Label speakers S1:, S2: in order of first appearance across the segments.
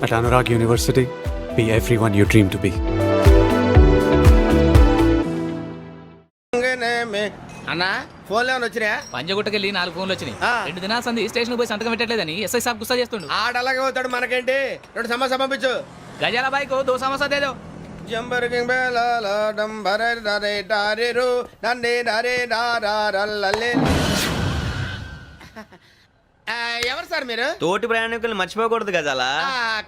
S1: At Anurag University, be everyone you dream to be.
S2: అన్నా ఫోన్లో వచ్చినా
S3: పంజగుట్టకెళ్ళి 4 ఫోన్లు వచ్చినాయి.
S2: ఆ.
S3: 2 దినాల సంది స్టేషన్ పోయి సంతకం పెట్టలేదని ఎస్ఐ సాబ్ గుస్తా చేస్తుండు.
S2: ఆడలాగే పోతాడు మనకేంటి 2 సమస్య పంపించు
S3: గజాల బైక్ 2 సమస్య దేదో.
S2: జంబరకింగ్ బేలాల డంబర డరే డారెరు నన్నే డరే డారల్లలే. ఎవరు సార్ మీరు?
S4: తోటి ప్రయాణికులు మర్చిపోకూడదు గజాల.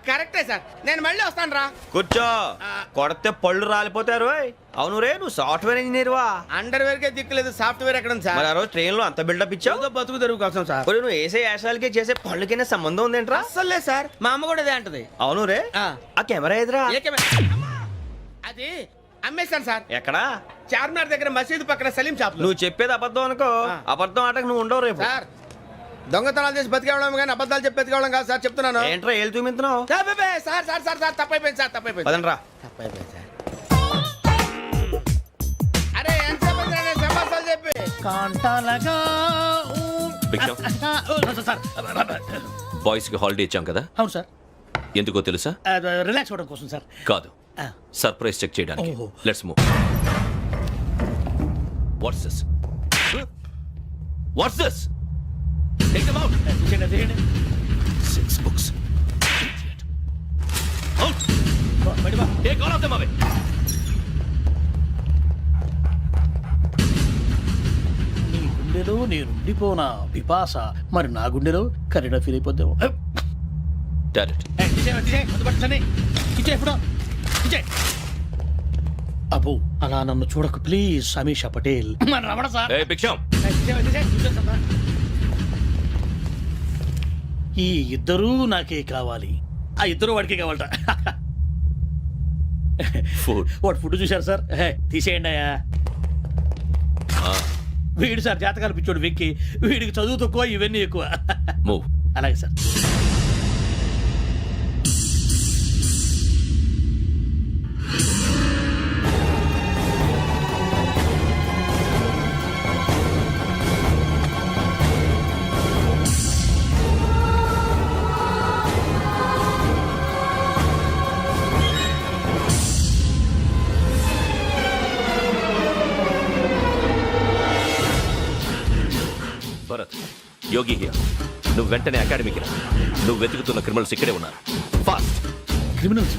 S2: కరెక్టే సార్, నేను మళ్ళీ వస్తాను రా.
S4: కూర్చో, కొడితే పళ్ళు రాలిపోతారు. అవును రే, నువ్వు సాఫ్ట్వేర్ ఇంజనీర్ వా?
S2: అండర్వేర్ కే దిక్కులేదు, సాఫ్ట్వేర్ ఎక్కడ ఉంది సార్?
S4: మరి ఆ రోజు ట్రైన్ లో అంత బిల్డప్ ఇచ్చావు.
S2: బతుకు తెరుగు కోసం సార్.
S4: మరి నువ్వు వేసే యాశాలకి చేసే పళ్ళకైనా సంబంధం ఉందేంట్రా?
S2: అస్సలు లేదు సార్, మా అమ్మ కూడా అదే అంటది.
S4: అవును రే,
S2: ఆ.
S4: ఆ కెమెరా ఎదురా
S2: అది అమ్మేశాను సార్.
S4: ఎక్కడా?
S2: చార్మినార్ దగ్గర మసీదు పక్కన సలీం షాప్.
S4: నువ్వు చెప్పేది అబద్ధం అనుకో.
S2: ఆ.
S4: అబద్ధం ఆటకు నువ్వు ఉండవు రేపు.
S2: సార్ దొంగతనాలు చేసి బతికేవడం కానీ అబద్ధాలు చెప్పి బతికేవడం కాదు సార్, చెప్తున్నాను.
S4: ఏంట్రా ఏళ్ళు చూపించినావు?
S2: Sir sir sir sir sir తప్పైపోయింది సార్, తప్పైపోయింది.
S4: పదండ్రా.
S2: తప్పైపోయింది సార్. అరే ఎంత సమాసాలు చెప్పి
S5: కాంటాలగా
S6: బాయ్స్ కి హాలిడే ఇచ్చాం కదా,
S5: అవును సార్,
S6: ఎందుకో తెలుసా?
S5: రిలాక్స్ అవ్వడం కోసం సార్.
S6: కాదు, సర్ప్రైజ్ చెక్ చేయడానికి.
S5: ఓహో.
S6: Let's move. What's this? What's this? Take them out. 6 books. Out. Take all of them away.
S5: నీ గుండెలో నేనుండిపోనా పిపాస, మరి నా గుండెలో కరీడా ఫీల్ అయిపోద్దాము.
S6: Direct.
S5: అబ్బో అలా నన్ను చూడకు ప్లీజ్, సమీషా పటేల్. మన రమణ సార్.
S6: Hey, Biksham.
S5: ఈ ఇద్దరూ నాకే కావాలి, ఆ ఇద్దరు వాడికే కావాలట.
S6: Food.
S5: వాడు ఫుడ్ చూశారు సార్, తీసేయండి అయ్యా. వీడు సార్ జాతకాలు పిచ్చోడు వెక్కి, వీడికి చదువు తక్కువ ఇవన్నీ ఎక్కువ.
S6: Move.
S5: అలాగే సార్.
S6: Bharat, Yogi here. నువ్వు వెంటనే అకాడమీకి రా. నువ్వు వెతుకుతున్న క్రిమినల్స్ ఇక్కడే ఉన్నారు. ఫాస్ట్.
S5: క్రిమినల్స్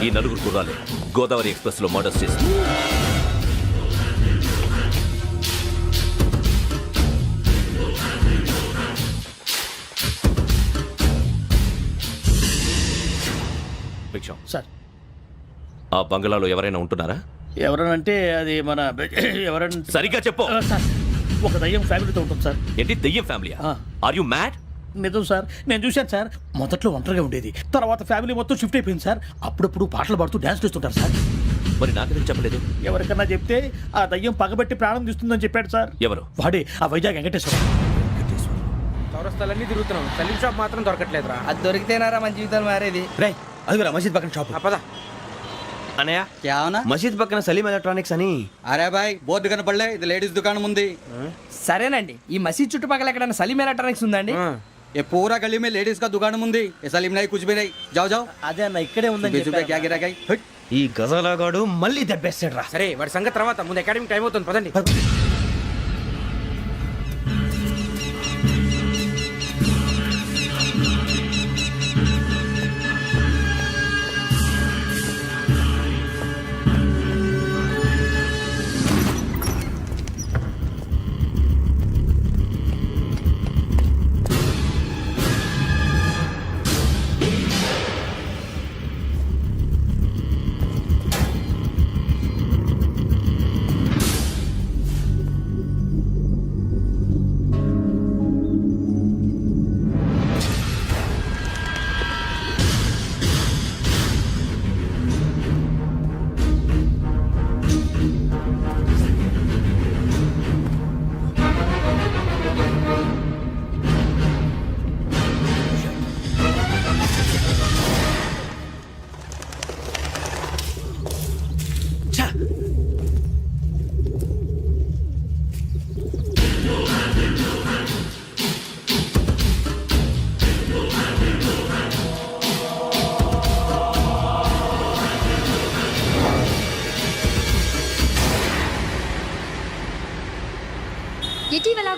S6: ఈ నలుగురు కుర్రాలే గోదావరి ఎక్స్ప్రెస్ లో మర్డర్స్ చేసి. భిక్షం,
S5: సార్.
S6: ఆ బంగ్లాలో ఎవరైనా ఉంటున్నారా?
S5: ఎవరనంటే అది మన ఎవరంటే
S6: సరిగ్గా చెప్పు.
S5: సార్, ఒక దయ్యం ఫ్యామిలీతో ఉంటుంది సార్.
S6: ఏంటి దెయ్యం ఫ్యామిలీ?
S5: ఆ.
S6: Are you mad?
S5: నిజం సార్, నేను చూశాను సార్. మొదట్లో ఒంటరిగా ఉండేది, తర్వాత ఫ్యామిలీ మొత్తం షిఫ్ట్ అయిపోయింది సార్. అప్పుడప్పుడు పాటలు పాడుతూ డ్యాన్స్ చేస్తుంటారు సార్.
S6: మరి నాకెందుకు చెప్పలేదు?
S5: ఎవరికన్నా చెప్తే ఆ దయ్యం పగబెట్టి ప్రాణం తీస్తుందని చెప్పాడు సార్.
S6: ఎవరు?
S5: వాడే ఆ వైజాగ్ వెంకటేశ్వర.
S2: చౌరస్తాలన్నీ తిరుగుతున్నాం, సలీం షాప్ మాత్రం దొరకట్లేదురా.
S7: అది దొరికితేనారా మన జీవితాలు మారేది.
S4: రే అదిగురా మసీద్ పక్కన షాప్.
S2: పదా
S4: అనయ్య,
S7: क्या होना?
S4: మసీద్ పక్కన సలీం ఎలక్ట్రానిక్స్ అని.
S7: అరే బాయ్ బోర్డు కనపడలే, ఇది లేడీస్ దుకాణం ఉంది. సరేనండి, ఈ మసీద్ చుట్టుపక్కల ఎక్కడైనా సలీం ఎలక్ట్రానిక్స్ ఉందండి? ये पूरा गली में लेडीज का दुकान मुंदी, ये सलीम नहीं कुछ भी नहीं. जाओ जाओ.
S5: అదే అన్న ఇక్కడే ఉందని
S7: क्या गिरा गई.
S4: ఈ గజాలగాడు మళ్ళీ దెబ్బేస్తాడు రా.
S2: సరే వాడి సంగతి తర్వాత, ముందు అకాడమిక్ టైం అవుతుంది, పదండి.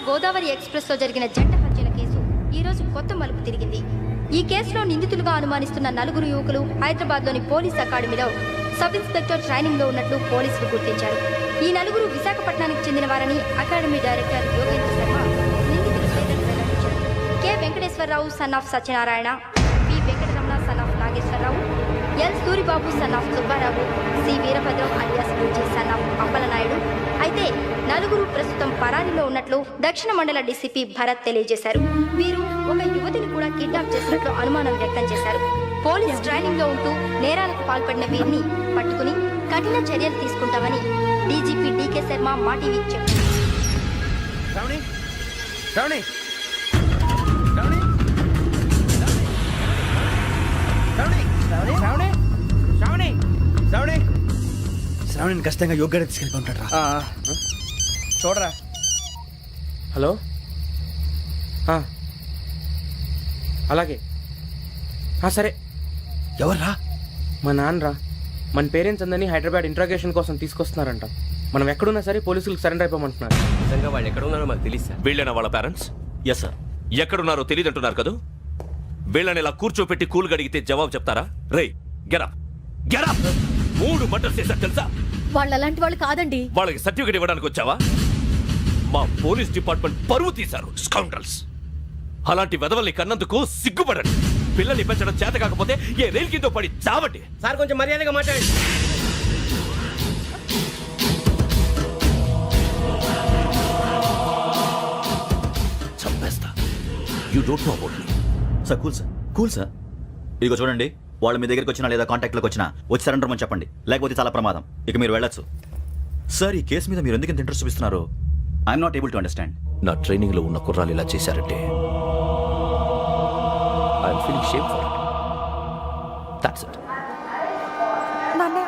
S8: గోదావరి ఎక్స్ప్రెస్లో జరిగిన జంట హత్యల కేసు ఈరోజు కొత్త మలుపు తిరిగింది. ఈ కేసులో నిందితులుగా అనుమానిస్తున్న 4 యువకులు హైదరాబాద్లోని పోలీస్ అకాడమీలో సబ్ ఇన్స్పెక్టర్ ట్రైనింగ్లో ఉన్నట్లు పోలీసులు గుర్తించారు. ఈ 4 విశాఖపట్నానికి చెందిన వారని అకాడమీ డైరెక్టర్ యోగేంద్ర శర్మ నిందితుల పేర్లను వెల్లడించారు. K Venkateswararao son of Satyanarayana, P Venkataramana son of Nageswararao, L Suribabu son of Subbarao, C Veerabhadram alias Bujji son of Appalanaidu. అయితే 4 ప్రస్తుతం పరారీలో ఉన్నట్లు దక్షిణ మండల డీసీపీ భరత్ తెలియజేశారు. వీరు ఒక యువతిని కూడా కిడ్నాప్ చేసినట్లు అనుమానం వ్యక్తం చేశారు. పోలీస్ ట్రైనింగ్ లో ఉంటూ నేరాలకు పాల్పడిన వీరిని పట్టుకుని కఠిన చర్యలు తీసుకుంటామని డీజీపీ డీకే శర్మ మా టీవీకి చెప్పారు.
S2: శ్రావణి శ్రావణి శ్రావణి శ్రావణి శ్రావణి శ్రావణి శ్రావణి
S5: శ్రావణిని ఖచ్చితంగా యోగ్యత తీసుకెళ్ళి ఉంటాడు రా.
S7: చూడరా.
S9: హలో అలాగే సరే.
S5: ఎవర్రా?
S9: మా నాన్నరా. మన పేరెంట్స్ అందరినీ హైదరాబాద్ ఇంట్రాగేషన్ కోసం తీసుకొస్తున్నారంట. మనం ఎక్కడున్నా సరే పోలీసులకు సరెండర్ అయిపోమంటున్నారు.
S6: నిజంగా వాళ్ళు ఎక్కడ ఉన్నారో మాకు తెలియదు సార్. వీళ్ళైనా వాళ్ళ పేరెంట్స్? Yes sir. ఎక్కడున్నారో తెలియదంటున్నారు కదా. వీళ్ళని ఇలా కూర్చోపెట్టి కూల్ గడిగితే జవాబు చెప్తారా? రే గెటప్ గెటప్. 3 మర్డర్స్ చేశారు తెలుసా?
S8: వాళ్ళు అలాంటి వాళ్ళు కాదండి.
S6: వాళ్ళకి సర్టిఫికేట్ ఇవ్వడానికి వచ్చావా? మా పోలీస్ డిపార్ట్మెంట్ పరువు తీశారు స్కౌండ్రల్స్. అలాంటి వెధవల్ని కన్నందుకు సిగ్గుపడండి. పిల్లల్ని పెంచడం చేత కాకపోతే ఏ రైలు కింద పడి చావండి.
S4: సార్ కొంచెం మర్యాదగా మాట్లాడండి.
S6: చంపేస్తా. You don't know about me.
S10: Sir cool sir. ఇదిగో చూడండి, వాళ్ళు మీ దగ్గరికి వచ్చినా లేదా కాంటాక్ట్లోకి వచ్చినా వచ్చి సరెండర్ అని చెప్పండి, లేకపోతే చాలా ప్రమాదం. ఇక మీరు వెళ్ళొచ్చు. సార్, ఈ కేసు మీద మీరు ఎందుకు ఇంత ఇంట్రెస్ట్ చూపిస్తున్నారు? I'm not able to understand.
S6: నా ట్రైనింగ్ లో ఉన్న కుర్రాలు ఇలా చేశారంటే I'm feeling shame for it. That's it.
S8: నాన్న,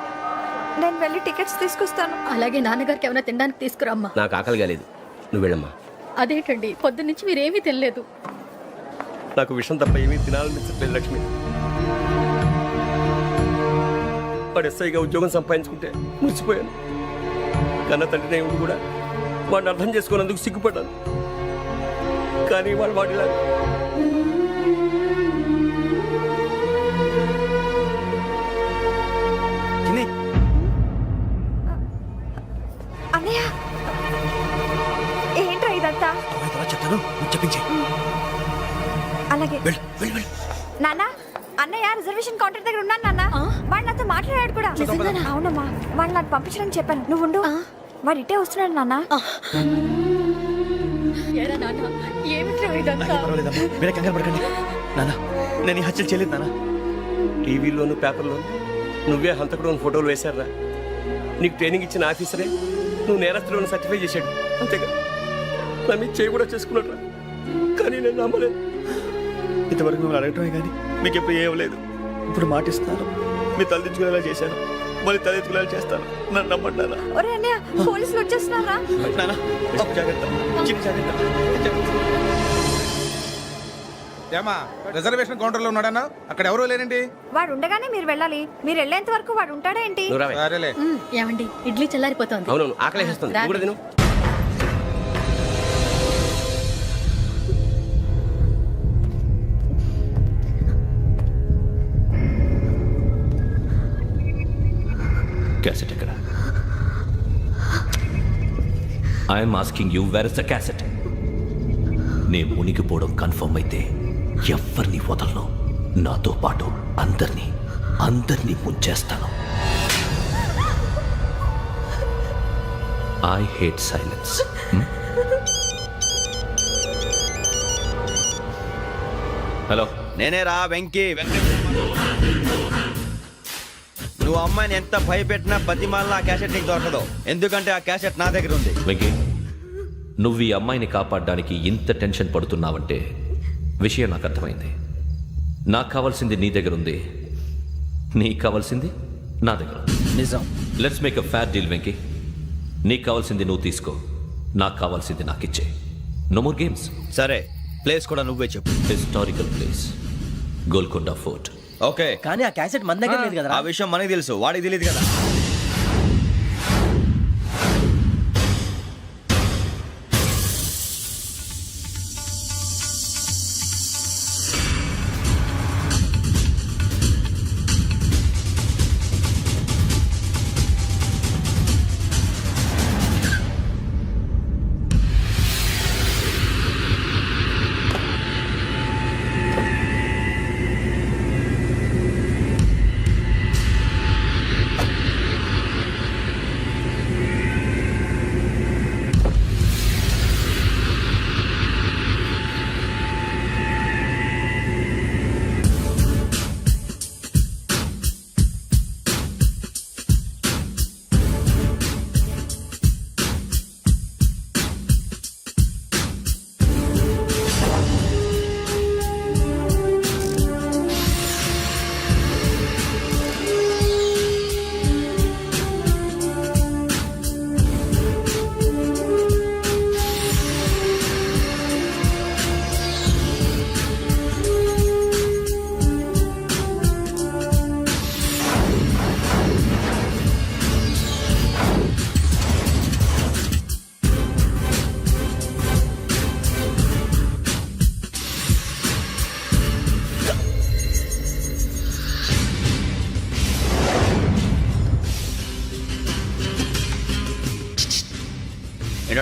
S8: నేను వెళ్ళి టికెట్స్ తీసుకొస్తాను. అలాగే నాన్నగారికి ఏమైనా తినడానికి తీసుకురమ్మా.
S4: నాకు ఆకలి కాలేదు, నువ్వు వెళ్ళమ్మా.
S8: అదేంటండి, పొద్దున్నుంచి మీరేమీ తినలేదు.
S4: నాకు విషయం తప్ప ఏమీ తినాలనిపించట్లేదు లక్ష్మి. వాడు ఎస్ఐగా ఉద్యోగం సంపాదించుకుంటే మురిసిపోయాను. కన్న తండ్రినే ఉండి కూడా వాడిని అర్థం చేసుకున్నందుకు సిగ్గుపడ్డాను. కానీ వాడు వాడిలా
S8: అన్నయ్య, ఏంట్రా ఇదంతా?
S5: చెప్తాను, చెప్పించి.
S8: అలాగే నాన్న. అన్నయ్య రిజర్వేషన్ కౌంటర్ దగ్గర ఉన్నాను నాన్న. వాడు నాతో మాట్లాడాడు కూడా. అవునమ్మా, వాడు నాకు పంపించడానికి చెప్పాను. నువ్వు ఉండు, వాడు ఇట్టే వస్తున్నాడు నాన్న.
S5: వేరే కంగారు పడకండి నాన్న. నేను ఈ హత్యలు చేయలేదు నాన్న.
S4: టీవీలోను పేపర్లోను నువ్వే హంతకుడు ఫోటోలు వేశారా? నీకు ట్రైనింగ్ ఇచ్చిన ఆఫీసరే నువ్వు నేరస్తులను సర్టిఫై చేశాడు. అంతేగా నా మీద చేయి కూడా చేసుకున్నట్రా. కానీ నేను నమ్మలేదు.
S5: ఇంతవరకు మిమ్మల్ని అడగటమే కానీ మీకు ఎప్పుడు ఏం లేదు. ఇప్పుడు మాటిస్తున్నాను, మీ తలదించుకునేలా చేశాను, మళ్ళీ తలెత్తుకునేలా చేస్తాను. నన్ను నమ్మండి నాన్న.
S8: ఒరే అన్నయ్య, పోలీసులు వచ్చేస్తున్నారా?
S5: నాన్న, జాగ్రత్త, చిన్న జాగ్రత్త.
S2: ఏమా రిజర్వేషన్ కౌంటర్ లో ఉన్నాడన్నా? అక్కడ ఎవరూ లేనండి.
S8: వాడు ఉండగానే మీరు వెళ్ళాలి. మీరు వెళ్ళేంత వరకు వాడు ఉంటాడా ఏంటి?
S2: సరేలే.
S8: ఏమండి, ఇడ్లీ చల్లారిపోతుంది.
S4: అవును, ఆకలేస్తుంది. నువ్వు కూడా తిను.
S6: క్యాసెట్ ఎక్కడ? I'm asking you, where is the cassette? నే మునిగిపోవడం కన్ఫర్మ్ అయితే ఎవ్వరిని వదలను. నాతో పాటు అందరినీ ముంచేస్తాను. I hate silence. హలో,
S4: నేనేరా వెంకీ. నువ్వు అమ్మాయిని ఎంత భయపెట్టినా బతిమాలినా ఆ క్యాసెట్ నీకు దొరకదు. ఎందుకంటే ఆ క్యాసెట్ నా దగ్గర ఉంది.
S6: వెంకీ, నువ్వు ఈ అమ్మాయిని కాపాడడానికి ఇంత టెన్షన్ పడుతున్నావంటే విషయం నాకు అర్థమైంది. నాకు కావాల్సింది నీ దగ్గర ఉంది, నీకు కావాల్సింది నా దగ్గర.
S7: నిజం.
S6: Let's make a fair deal Venky. నీకు కావాల్సింది నువ్వు తీసుకో, నాకు కావాల్సింది నాకు ఇచ్చే. No more games.
S4: సరే, ప్లేస్ కూడా నువ్వే చెప్పు.
S6: Historical place, Golconda fort.
S4: Okay,
S7: కానీ ఆ క్యాసెట్ మన దగ్గర లేదు కదా.
S4: ఆ విషయం మనకి తెలుసు, వాడికి తెలియదు కదా.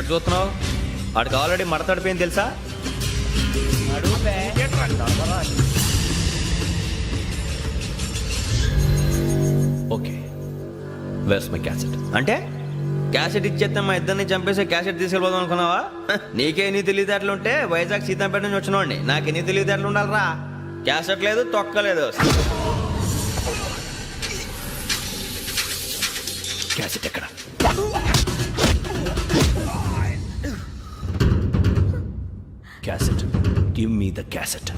S7: ఏంటంటే చూస్తున్నావు? వాడికి ఆల్రెడీ మడతడిపోయింది తెలుసా?
S6: Okay where's my cassette?
S7: అంటే క్యాసెట్ ఇచ్చేస్తే మా ఇద్దరిని చంపేసి క్యాసెట్ తీసుకెళ్ళిపోదాం అనుకున్నావా? నీకే ఎన్ని తెలివితేటలు ఉంటే వైజాగ్ సీతంపేట నుంచి వచ్చినోండి. నాకు ఎన్ని తెలివితేటలు ఉండాలిరా? క్యాసెట్ లేదు, తొక్కలేదు.
S6: క్యాసెట్ ఎక్కడ? Cassette, give me the cassette.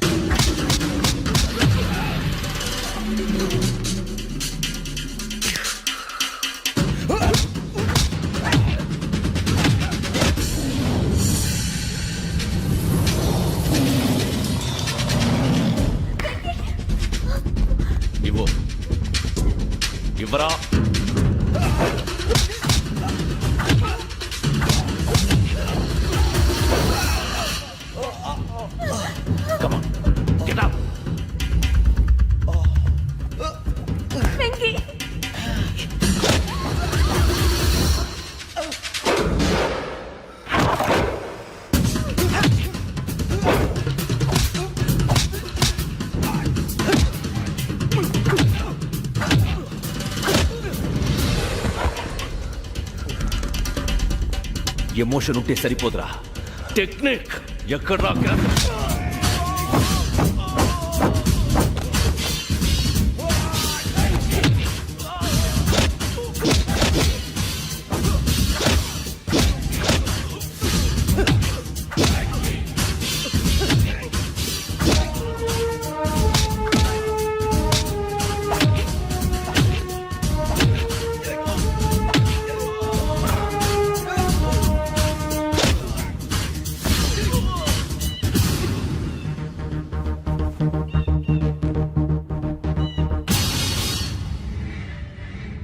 S6: ఇవ్వు, ఇవ్వరా. Come on, get up. Emotion ఉంటే సరిపోదురా, టెక్నిక్ ఎక్కడ?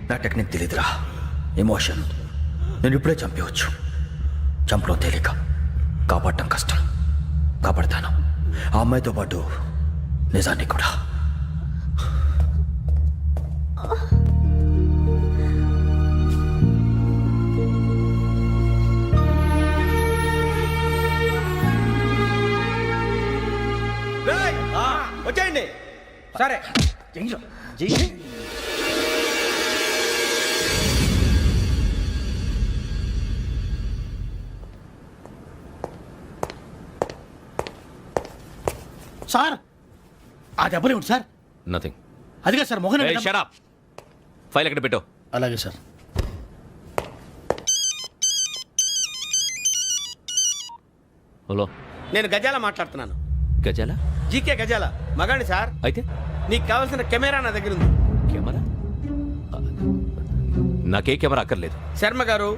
S7: నా టెక్నిక్ తెలీదురా. ఎమోషన్ నేను ఇప్పుడే చంపేవచ్చు. చంపడం తేలిక, కాపాడటం కష్టం. కాపాడతాను ఆ అమ్మాయితో పాటు నిజాన్ని కూడా.
S2: వచ్చేయండి.
S7: సరే జై.
S5: సార్ ఆ దెబ్బలు ఏమిటి సార్?
S6: నథింగ్.
S5: అదిగా sir Mohan.
S6: Shut up. File ఎక్కడ పెట్టు?
S5: అలాగే సార్.
S6: హలో,
S2: నేను గజాల మాట్లాడుతున్నాను.
S6: గజాల?
S2: జీకే గజాల మగాండి సార్.
S6: అయితే
S2: నీకు కావాల్సిన కెమెరా నా దగ్గర ఉంది.
S6: కెమెరా? నాకే కెమెరా అక్కర్లేదు.
S2: శర్మ గారు,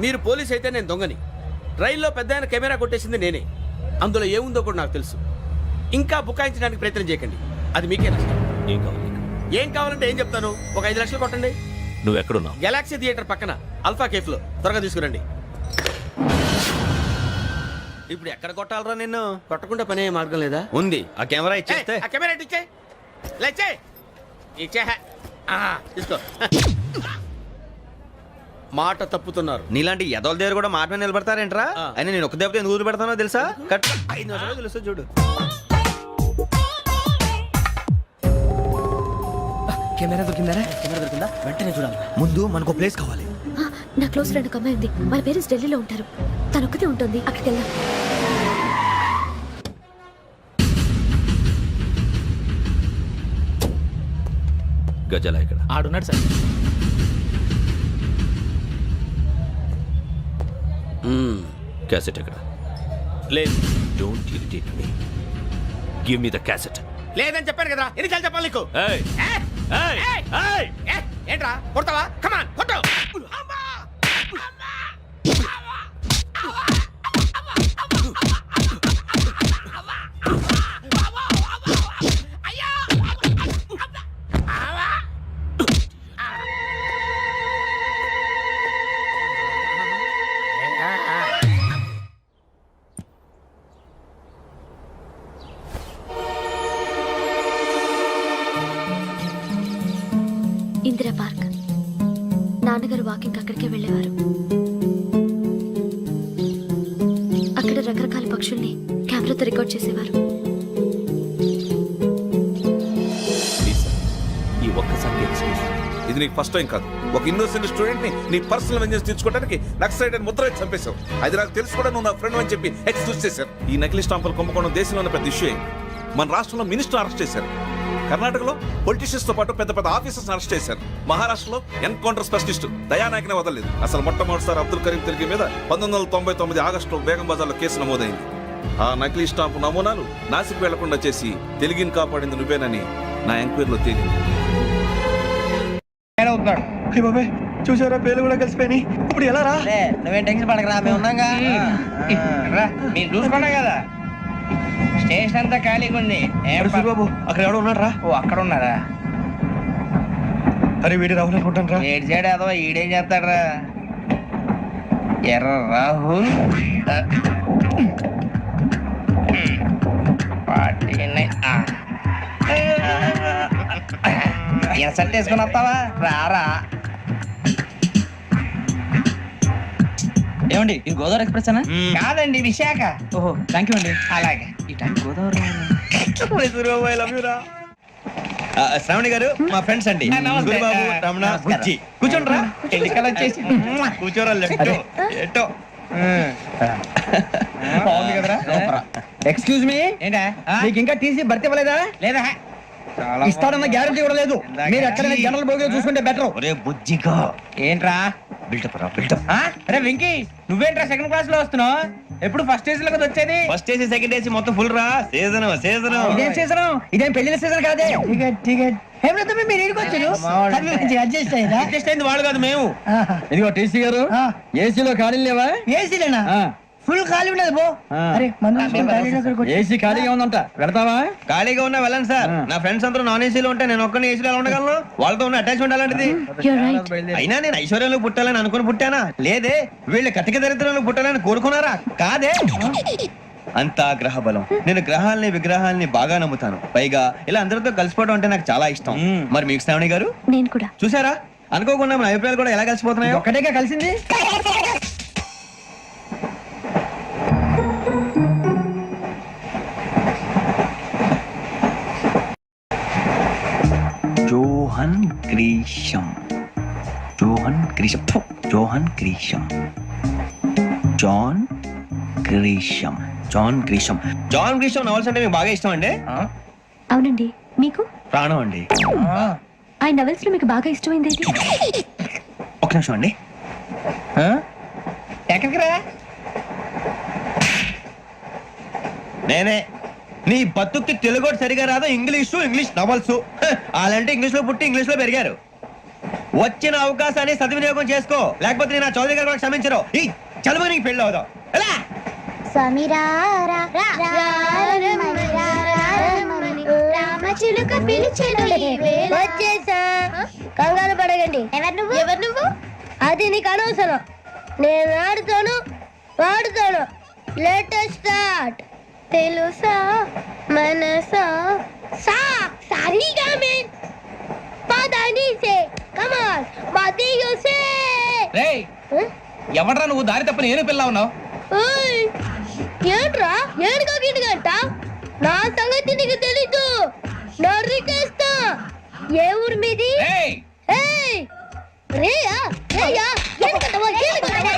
S2: మీరు పోలీస్ అయితే నేను దొంగని. రైల్లో పెద్ద ఆయన కెమెరా కొట్టేసింది నేనే. అందులో ఏముందో కూడా నాకు తెలుసు. ఇంకా బుకాయించడానికి ప్రయత్నం చేయకండి, అది మీకే నష్టం.
S6: ఏం కావాలి నీకు?
S2: ఏం కావాలంటే ఏం చెప్తాను. ఒక 5 లక్షలు కొట్టండి.
S6: నువ్వు ఎక్కడున్నావు?
S2: గెలాక్సీ థియేటర్ పక్కన అల్ఫా కేఫ్లో. త్వరగా తీసుకురండి.
S7: ఇప్పుడు ఎక్కడ కొట్టాలరా నిన్ను?
S2: కొట్టకుండా పనే మార్గం లేదా?
S7: ఉంది. ఆ కెమెరా ఇచ్చేస్తే
S2: ఆ కెమెరా ఇచ్చే లేచే ఇచ్చే తీసుకో. మాట తప్పుతున్నారు.
S7: నీలాంటి ఎదల దగ్గర కూడా మాట మీద నిలబడతారేంట్రా? అయినా నేను ఒక దెబ్బతో ఎందుకు పెడతానో తెలుసా? కట్ 5 నిమిషాలు తెలుసు చూడు. కెమెరా దొరికిందా? కెమెరా దొరికిందా? వెంటనే చూడాలి. ముందు మనకు ప్లేస్ కావాలి.
S8: నా క్లోజ్ ఫ్రెండ్ ఒక అమ్మాయి ఉంది. వాళ్ళ పేరెంట్స్ ఢిల్లీలో ఉంటారు. తను ఒక్కతే ఉంటుంది. అక్కడికి వెళ్దాం.
S6: గజాల ఇక్కడ?
S3: ఆడున్నాడు సార్.
S6: క్యాసెట్ ఎక్కడ?
S2: లేదు.
S6: Don't irritate me. Give me the cassette.
S2: లేదని చెప్పాను కదా, ఎన్నిసార్లు చెప్పాలి నీకు?
S6: ఏయ్ ఏయ్ ఏయ్!
S2: ఏంట్రా కొడతావా? కమాన్ కొట్టు.
S8: ఇందిరా పార్క్. నాన్నగారు వాకింగ్ అక్కడికే వెళ్ళేవారు. పక్షుల్ని కెమెరాతో రికార్డ్ చేసేవారు.
S6: ప్లీజ్ సార్, ఈ ఒక్కసారి ఎక్స్క్యూజ్.
S11: ఇది నీకు ఫస్ట్ టైం కాదు. ఒక ఇన్నోసెంట్ స్టూడెంట్ ని నీ పర్సనల్ వెంజెన్స్ తీర్చుకోవడానికి నక్సలైట్ అని ముద్ర వేసి చంపేశావు. అది నాకు తెలుసు కూడా నువ్వు నా ఫ్రెండ్ అని చెప్పి ఎక్స్క్యూజ్ చేశారు. ఈ నకిలీ స్టాంపులు కుంభకోణం దేశంలో ఉన్న పెద్ద ఇష్యూ అయింది. మన రాష్ట్రంలో మినిస్టర్ అరెస్ట్ చేశారు. కర్ణాటకలో పొలిటీషియన్స్ తో పాటు పెద్ద పెద్ద ఆఫీసర్స్ అరెస్ట్ చేశారు. మహారాష్ట్రలో ఎన్కౌంటర్ స్పెషలిస్ట్ దయానాయకనే వదలలేదు. అసలు మొట్టమొదటిసారి అబ్దుల్ కరీం తిరిగి మీద 1999 ఆగస్టులో బేగం బజార్లో కేసు నమోదైంది. ఆ నకిలీ స్టాంపు నమూనాలు నాసిక్ వెళ్లకుండా చేసి తెలుగుని కాపాడింది నువ్వేనని నా ఎంక్వైరీలో తేలింది.
S5: చూసారా, పేర్లు కూడా కలిసిపోయినాయి. ఇప్పుడు ఎలా రా?
S7: నువ్వేం టెన్షన్ పడకరా, మేము ఉన్నాగా. మీరు చూసుకున్నా కదా, స్టేషన్ అంతా ఖాళీగా ఉంది.
S5: బాబు అక్కడ ఎవడో ఉన్నాడు రా.
S7: ఓ అక్కడ ఉన్నారా?
S5: అరే వీడి రాహుల్ అనుకుంటాను రా.
S7: ఏడు సైడ్ అదో ఈడేం చేస్తాడరా? ఎర్ర రాహుల్ ఇన్సల్ట్ వేసుకుని వస్తావా? రారా.
S9: ఏమండి ఇది గోదావరి ఎక్స్ప్రెస్ అనా?
S7: కాదండి, విశాఖ.
S9: ఓహో థ్యాంక్ యూ అండి.
S7: అలాగే.
S9: ఈ టైం గోదావరి
S7: శ్రావణి గారు మా ఫ్రెండ్స్ అండి. గురుబాబు, రమణ, బుజ్జి. కూర్చోండి రా. ఎన్నికలు వచ్చేసి కూర్చోరా. ఎటో బాగుంది కదరా.
S9: ఎక్స్క్యూజ్ మీ,
S7: ఏంటా?
S9: మీకు ఇంకా టీసీ భర్తీ ఇవ్వలేదా?
S7: లేదా
S9: ఇస్తాడన్న గ్యారంటీ కూడా లేదు. మీరు ఎక్కడైనా జనరల్ బోగిలో చూసుకుంటే బెటర్.
S7: ఒరే బుజ్జిగా. ఏంట్రా బిల్డప్ రా, బిల్డప్. అరే వెంకీ, నువ్వేంట్రా సెకండ్ క్లాస్ లో వస్తున్నావు? ఎప్పుడు ఫస్ట్ ఏసీ లో కదా వచ్చేది? ఫస్ట్ ఏసీ సెకండ్ ఏసీ మొత్తం ఫుల్ రా. Season season.
S9: ఇదేం సీజన్? ఇదేం పెళ్లిన సీజన్ కాదే.
S7: టికెట్ మీరు అడ్జస్ట్ అయింది వాళ్ళు కాదు, మేము.
S9: ఇదిగో టీసీ గారు, ఏసీలో ఖాళీ లేవా?
S7: ఏసీలేనా? ఫుల్ ఖాళీ ఉండదు బో.
S9: ఏసీ ఖాళీగా ఉందంట, వెళ్తావా?
S7: ఖాళీగా ఉన్నా వెళ్ళండి సార్. నా ఫ్రెండ్స్ అందరూ నాన్ ఏసీలో ఉంటే నేను ఒక్కనే ఏసీలో ఎలా ఉండగలను? వాళ్ళతో ఉన్న అటాచ్మెంట్ అలాంటిది. అయినా నేను ఐశ్వర్యంలో పుట్టాలని అనుకుని పుట్టానా? లేదే. వీళ్ళు కటిక దరిద్రంలో పుట్టాలని కోరుకున్నారా? కాదే. అంతా గ్రహ బలం. నేను గ్రహాలని విగ్రహాలని బాగా నమ్ముతాను. పైగా ఇలా అందరితో కలిసిపోవడం అంటే నాకు చాలా ఇష్టం. మరి మీకు శ్రావణి గారు?
S8: నేను కూడా.
S7: చూసారా, అనుకోకుండా మన అభిప్రాయాలు కూడా ఎలా కలిసిపోతున్నాయి.
S9: ఒక్కటేగా కలిసింది.
S7: Johan Grisham, Johan Grisham, Johan Grisham, John Grisham, John Grisham. John Grisham novels అంటే మీకు బాగా ఇష్టం అండి?
S8: అవునండి. మీకు?
S7: ప్రాణం అండి.
S8: ఆ నవెల్స్ లో మీకు బాగా ఇష్టమైంది ఏది?
S7: ఒక నిమిషం అండి. ఎక్కడికి రా? నేనే. నీ బతుక్కి తెలుగు సరిగా రాదు, ఇంగ్లీష్ నవల్స్. అలాంటి ఇంగ్లీష్ లో పుట్టి ఇంగ్లీష్ లో పెరిగారు. వచ్చిన అవకాశాన్ని సద్వినియోగం చేసుకో, లేకపోతే నేను చౌదరి గారు కూడా క్షమించరు. ఈ చదువు నీకు పెళ్ళి అవుదాం. ఎలా?
S8: కంగారు పడగండి. ఎవరు నువ్వు? అది నీకు అనవసరం. నేను ఆడుతాను, వాడుతాను. Latest start. తెలుసా మనసా సా సారీగా మెన్ పదని సే కమాన్ మదియో సే.
S3: రేయ్, ఎవడ్రా నువ్వు? దారి తప్పని ఏను పిల్ల ఉన్నావు?
S8: ఓయ్ ఏంట్రా ఏడుగా గిడుగంట? నా సంగతి నీకు తెలీదు. నరికేస్తా. ఏ ఊరు మీది?
S3: రేయ్,
S8: ఏయ్ రేయా రేయా ఏడుకంటావా? ఏడుకంటావా?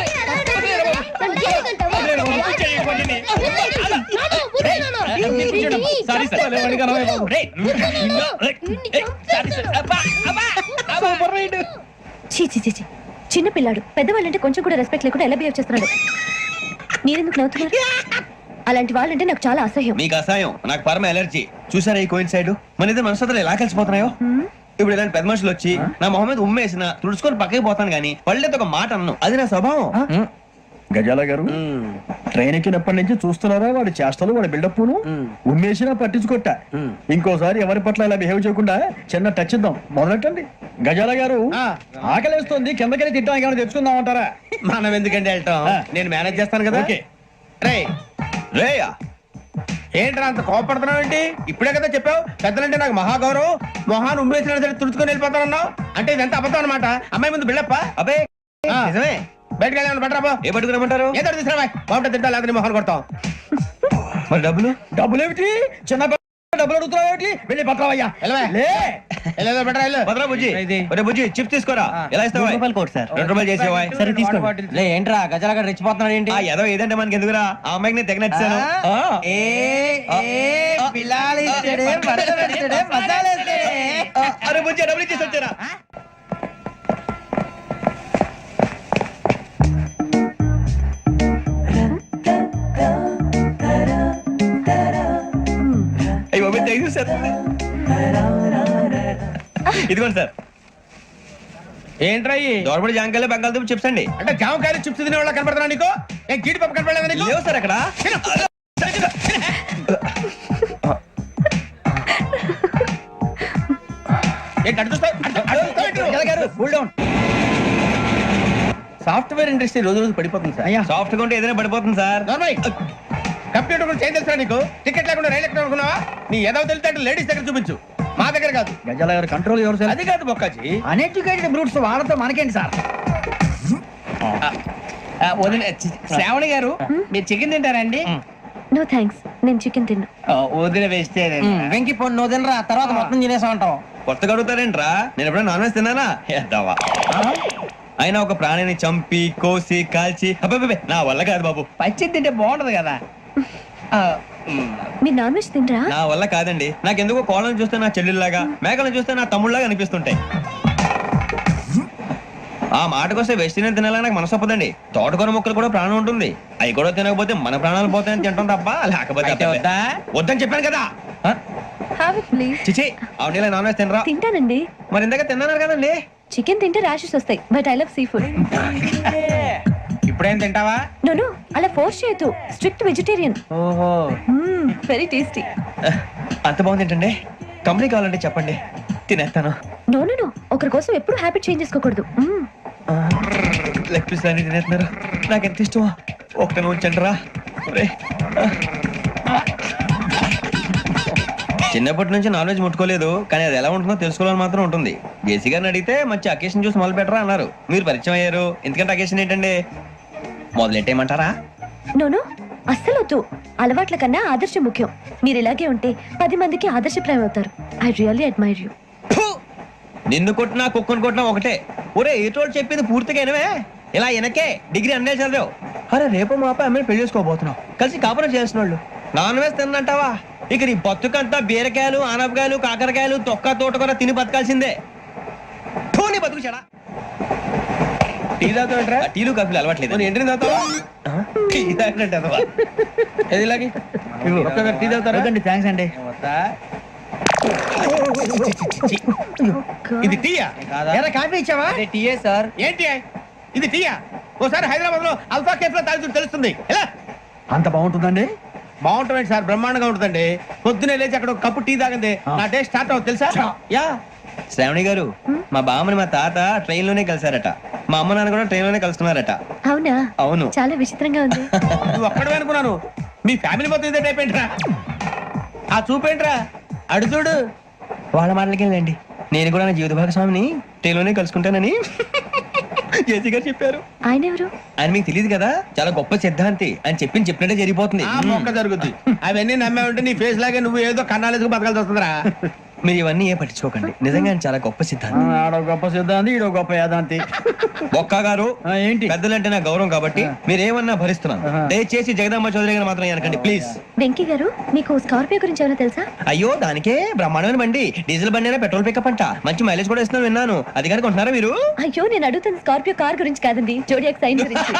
S8: చిన్న పిల్లాడు పెద్దవాళ్ళంటే కొంచెం కూడా రెస్పెక్ట్ లేకుండా ఎలా బిహేవ్ చేస్తున్నాడు? మీరెందుకు నవ్వుతున్నారు? అలాంటి వాళ్ళంటే నాకు చాలా అసహ్యం.
S7: మీకు అసహ్యం, నాకు పరమ ఎలర్జీ. చూసారా ఈ కోయిన్ సైడ్? మన ఇద్దరు మనసులో ఎలా కలిసిపోతున్నాయో. ఇప్పుడు ఇలాంటి పెద్ద మనుషులు వచ్చి నా మొహం మీద ఉమ్మేసిన తుడుచుకొని పక్కకి పోతాను గానీ పళ్ళేతో ఒక మాట అన్ను. అది నా స్వభావం.
S5: గజాల గారు, ట్రైన్ ఎక్కినప్పటి నుంచి చూస్తున్నారా వాడి చేష్టలు, వాడి బిల్డప్ను? ఉమ్మేసినా పట్టించుకోట. ఇంకోసారి ఎవరి పట్ల ఇలా బిహేవ్ చేయకుండా చిన్న టచ్ ఇద్దాం. మొదలెట్టండి. గజాల గారు, ఆకలేస్తుంది, కిందకెళ్ళి తిట్టడానికి ఏమైనా తెచ్చుకుందాం అంటారా?
S7: మనం ఎందుకంటే వెళ్తాం, నేను మేనేజ్ చేస్తాను కదా. రే రేయా, ఏంట్రా అంత కోపడుతున్నావు ఏంటి? ఇప్పుడే కదా చెప్పావు పెద్దలంటే నాకు మహాగౌరవం, మొహాన్ని ఉమ్మేసిన తుడుచుకొని వెళ్ళిపోతానన్నావు. అంటే ఇదంతా అబద్ధం అనమాట. అమ్మాయి ముందు బిల్డప్ప? అబ్బే నిజమే.
S2: బయటకు వెళ్ళాను బట్రా
S7: ఏ పట్టుకురమ్మంటారు
S2: ఏదో తీసుకురా బాగుంటుంది తింటా లేదా మొహన్ కొడతాం.
S7: మరి డబ్బులు
S5: డబ్బులు ఏమిటి చిన్న డబ్బులు అడుగుతున్నావు ఏమిటి వెళ్ళి పట్టరావయ్యా
S2: వెళ్ళవా?
S5: లే
S2: వెళ్ళేదో బట్రా వెళ్ళు.
S7: భద్రా బుజ్జి ఒరే బుజ్జి చిప్స్ తీసుకోరా ఎలా ఇస్తావా
S5: కోట్ సార్
S7: 2 రూపాయలు చేసేవా
S5: సరే తీసుకోండి
S9: లే ఏంట్రా గజాలగా రెచ్చిపోతున్నాడు ఏంటి?
S7: ఆ ఏదో ఏదంటే మనకి ఎందుకురా ఆ అమ్మాయికి నేను తెగ నచ్చాను అరే బుజ్జి డబ్బులు ఇచ్చేసి వచ్చారా అయ్యో థ్యాంక్ యూ సార్ ఇదిగోండి సార్
S2: ఏంట్రా ఇయి?
S7: దోరబడి జాంకాయలు బంగాళదుంప చిప్స్ అండి
S2: అంటే జామకాయలు చిప్స్ తినే వాళ్ళ కనపడుతున్నా నీకు? ఏం జీడిపప్పు కనపడలేదా నీకు?
S7: లేవు సార్ అక్కడ
S2: ఏంటి అటు చూస్తావ్? అటు చూస్తావ్ ఏంటి? సాఫ్ట్వేర్ ఇండస్ట్రీ రోజు రోజు పడిపోతుంది సార్.
S5: అయ్యా
S7: సాఫ్ట్ గా ఉంటే ఏదైనా పడిపోతుంది సార్
S2: నార్మల్ కంప్యూటర్ గురించి ఏం తెలుసా నీకు? టికెట్ లేకుండా రైలు ఎక్కడ అనుకున్నావా? నీ ఏదో తెలితే లేడీస్ దగ్గర చూపించు, మా దగ్గర కాదు.
S5: గజాల గారు కంట్రోల్ ఎవరు సార్
S2: అది కాదు బొక్కాజీ.
S5: అన్ఎడ్యుకేటెడ్ బ్రూట్స్ వాళ్ళతో మనకేంటి సార్
S9: శ్రావణి గారు మీరు చికెన్ తింటారండి?
S8: నో థ్యాంక్స్, నేను చికెన్ తిన్నా.
S9: వదిన వేస్తే వెంకి పొన్ను నువ్వు తినరా, తర్వాత మొత్తం తినేసా ఉంటాం.
S7: కొత్తగా అడుగుతారేంట్రా నేను ఎప్పుడైనా నాన్ వెజ్ తిన్నానా ఎద్దావా అయినా ఒక ప్రాణిని చంపి కోసి కాల్చి అబ్బబ్బబ్బే, నా వల్ల కాదు బాబు
S9: పచ్చి తింటే బాగుంటది కదా.
S8: మీరు నాన్ వెజ్ తినరా?
S7: నా వల్ల కాదండి నాకెందుకో కోళ్ళని చూస్తే నా చెల్లెల్లాగా మేకలను చూస్తే నా తమ్ముళ్ళలాగా అనిపిస్తుంటాయి ఆ మాటకొస్తే వెస్టిరియన్ తినాలని నాకు మనసు ఒప్పదండి. తోటకూర మొక్కలు కూడా ప్రాణం ఉంటుంది, అవి కూడా తినకపోతే మన ప్రాణాలు పోతాయని తింటాం తప్ప లేకపోతే
S9: వద్దా?
S7: వద్దని చెప్పాను కదా
S8: హ్యావ్ ఇట్ ప్లీజ్.
S7: చిచి అవునీ నాన్ వెజ్ తినరా
S8: తింటానండి.
S7: మరి ఇందాక తిన్నాను కదండి
S8: చికెన్ తింటే ర్యాషెస్ వస్తాయి, but I love sea food.
S9: ఇప్పుడేం తింటావా?
S8: నో అలా ఫోర్స్ చేయొద్దు, స్ట్రిక్ట్ వెజిటేరియన్.
S9: ఓహో
S8: వెరీ టేస్టీ.
S7: అంత బాగుంది ఏంటండి కంపెనీ కావాలంటే చెప్పండి తినేస్తాను
S8: నో నో నో, ఒకరి కోసం ఎప్పుడు హ్యాబిట్ చేంజ్ చేసుకోకూడదు.
S7: లెగ్ పీస్ అన్ని తినేస్తున్నారు నాకు ఎంత ఇష్టమో ఒకటే ఉంచండి రా చిన్నప్పటి నుంచి నాన్ వెజ్ ముట్టుకోలేదు కానీ అది ఎలా ఉంటుందో తెలుసుకోవాలని మాత్రం ఉంటుంది. జేసీ గారిని అడిగితే మంచి అకేషన్ చూసి మొదలు పెట్టరా అన్నారు. మీరు పరిచయం అయ్యారు, ఎందుకంటే అకేషన్ ఏంటండి మొదలెట్టేయమంటారా?
S8: నో నో, అస్సలు వద్దు. అలవాట్ల కన్నా ఆదర్శం ముఖ్యం. మీరు ఇలాగే ఉంటే 10 మందికి ఆదర్శప్రాయం అవుతారు. I really admire you.
S7: నిన్ను కొట్టినా కుక్కను కొట్టినా ఒకటే. ఒరే ఏటోళ్ళు చెప్పింది పూర్తిగా వినవే, ఇలా వెనకే డిగ్రీ అన్నే చదివావు. అరే రేపు మా అబ్బాయి అమ్మాయిని పెళ్లి చేసుకోబోతున్నావు, కలిసి కాపురం చేసిన వాళ్ళు నాన్ వెజ్ తిన్నంటావా? ఇక నీ బతుకంతా బీరకాయలు ఆనపకాయలు కాకరకాయలు తొక్క తోట కూడా తిని బతకాల్సిందే. నీ బతుకు చెడా.
S2: టీ తాగుతాంట్రా?
S7: టీలు కాఫీలు అలవాట్లేదు.
S2: ఏంటి తాగుతావా?
S7: టీ తాగినట్టు అదవా.
S2: ఏది ఇలాగే ఒక్కగారు టీ తాగుతారా?
S5: థ్యాంక్స్ అండి.
S2: ఇది టీయా?
S5: కాఫీ ఇచ్చావా?
S9: టీయే సార్.
S2: ఏంటి ఇది టీయా? ఓసారి హైదరాబాద్ లో అల్ఫా కేఫ్ లో తాగుతూ తెలుస్తుంది. ఎలా
S5: అంత బాగుంటుందండి?
S2: బాగుంటుంది సార్, బ్రహ్మాండంగా ఉంటుందండి. పొద్దునే లేచి అక్కడ ఒక కప్పు టీ తాగింది నా డే స్టార్ట్ అవుతుంది తెలుసా? యా
S7: శ్రావణి గారు మా బామ్మని మా తాత ట్రైన్ లోనే కలిసారట, మా అమ్మ నాన్న కూడా ట్రైన్ లోనే కలుస్తున్నారట.
S8: అవునా?
S7: అవును.
S8: చాలా విచిత్రంగా ఉంది.
S2: నువ్వు ఒక్కడే అనుకున్నాను, మీ ఫ్యామిలీ మొత్తం ఇదే టైప్ ఏంట్రా? ఆ చూపేంట్రా అడు చూడు.
S7: వాళ్ళ మాటలకి వెళ్ళండి, నేను కూడా నా జీవిత భాగస్వామిని ట్రైన్ లోనే కలుసుకుంటానని జేసీ గారు చెప్పారు.
S8: ఆయన ఎవరు?
S7: ఆయన మీకు తెలియదు కదా, చాలా గొప్ప సిద్ధాంతి అని చెప్పినట్టే జరిగిపోతుంది.
S2: ఆ మొక్క జరుగుద్ది. అవన్నీ నమ్మే ఉంటే నీ ఫేస్ లాగే నువ్వు ఏదో కన్నాలేసుకు బతకాల్సి వస్తుందిరా.
S7: మీరు ఇవన్నీ ఏ పట్టించుకోకండి, నిజంగా ఆయన చాలా గొప్ప సిద్ధాంతి.
S5: ఆడో గొప్ప సిద్ధాంతి, ఈడో గొప్ప యాదాంతి.
S7: ఒక్క గారు
S5: ఏంటి?
S7: పెద్దలంటే నా గౌరవం కాబట్టి మీరేమన్నా భరిస్తున్నాను. దయచేసి జగదాంబ చౌదరి గారు మాత్రం అనకండి ప్లీజ్.
S8: వెంకీ గారు, మీకు స్కార్పియో గురించి ఏమైనా తెలుసా?
S7: అయ్యో దానికే బ్రహ్మాండమైన బండి, డీజిల్ బండి అయినా పెట్రోల్ పికప్ అంట, మంచి మైలేజ్ కూడా ఇస్తున్నాను విన్నాను. అది కనుక కొంటున్నారా మీరు?
S8: అయ్యో నేను అడుగుతుంది స్కార్పియో కార్ గురించి కాదండి, జోడియాక్ సైన్ గురించి.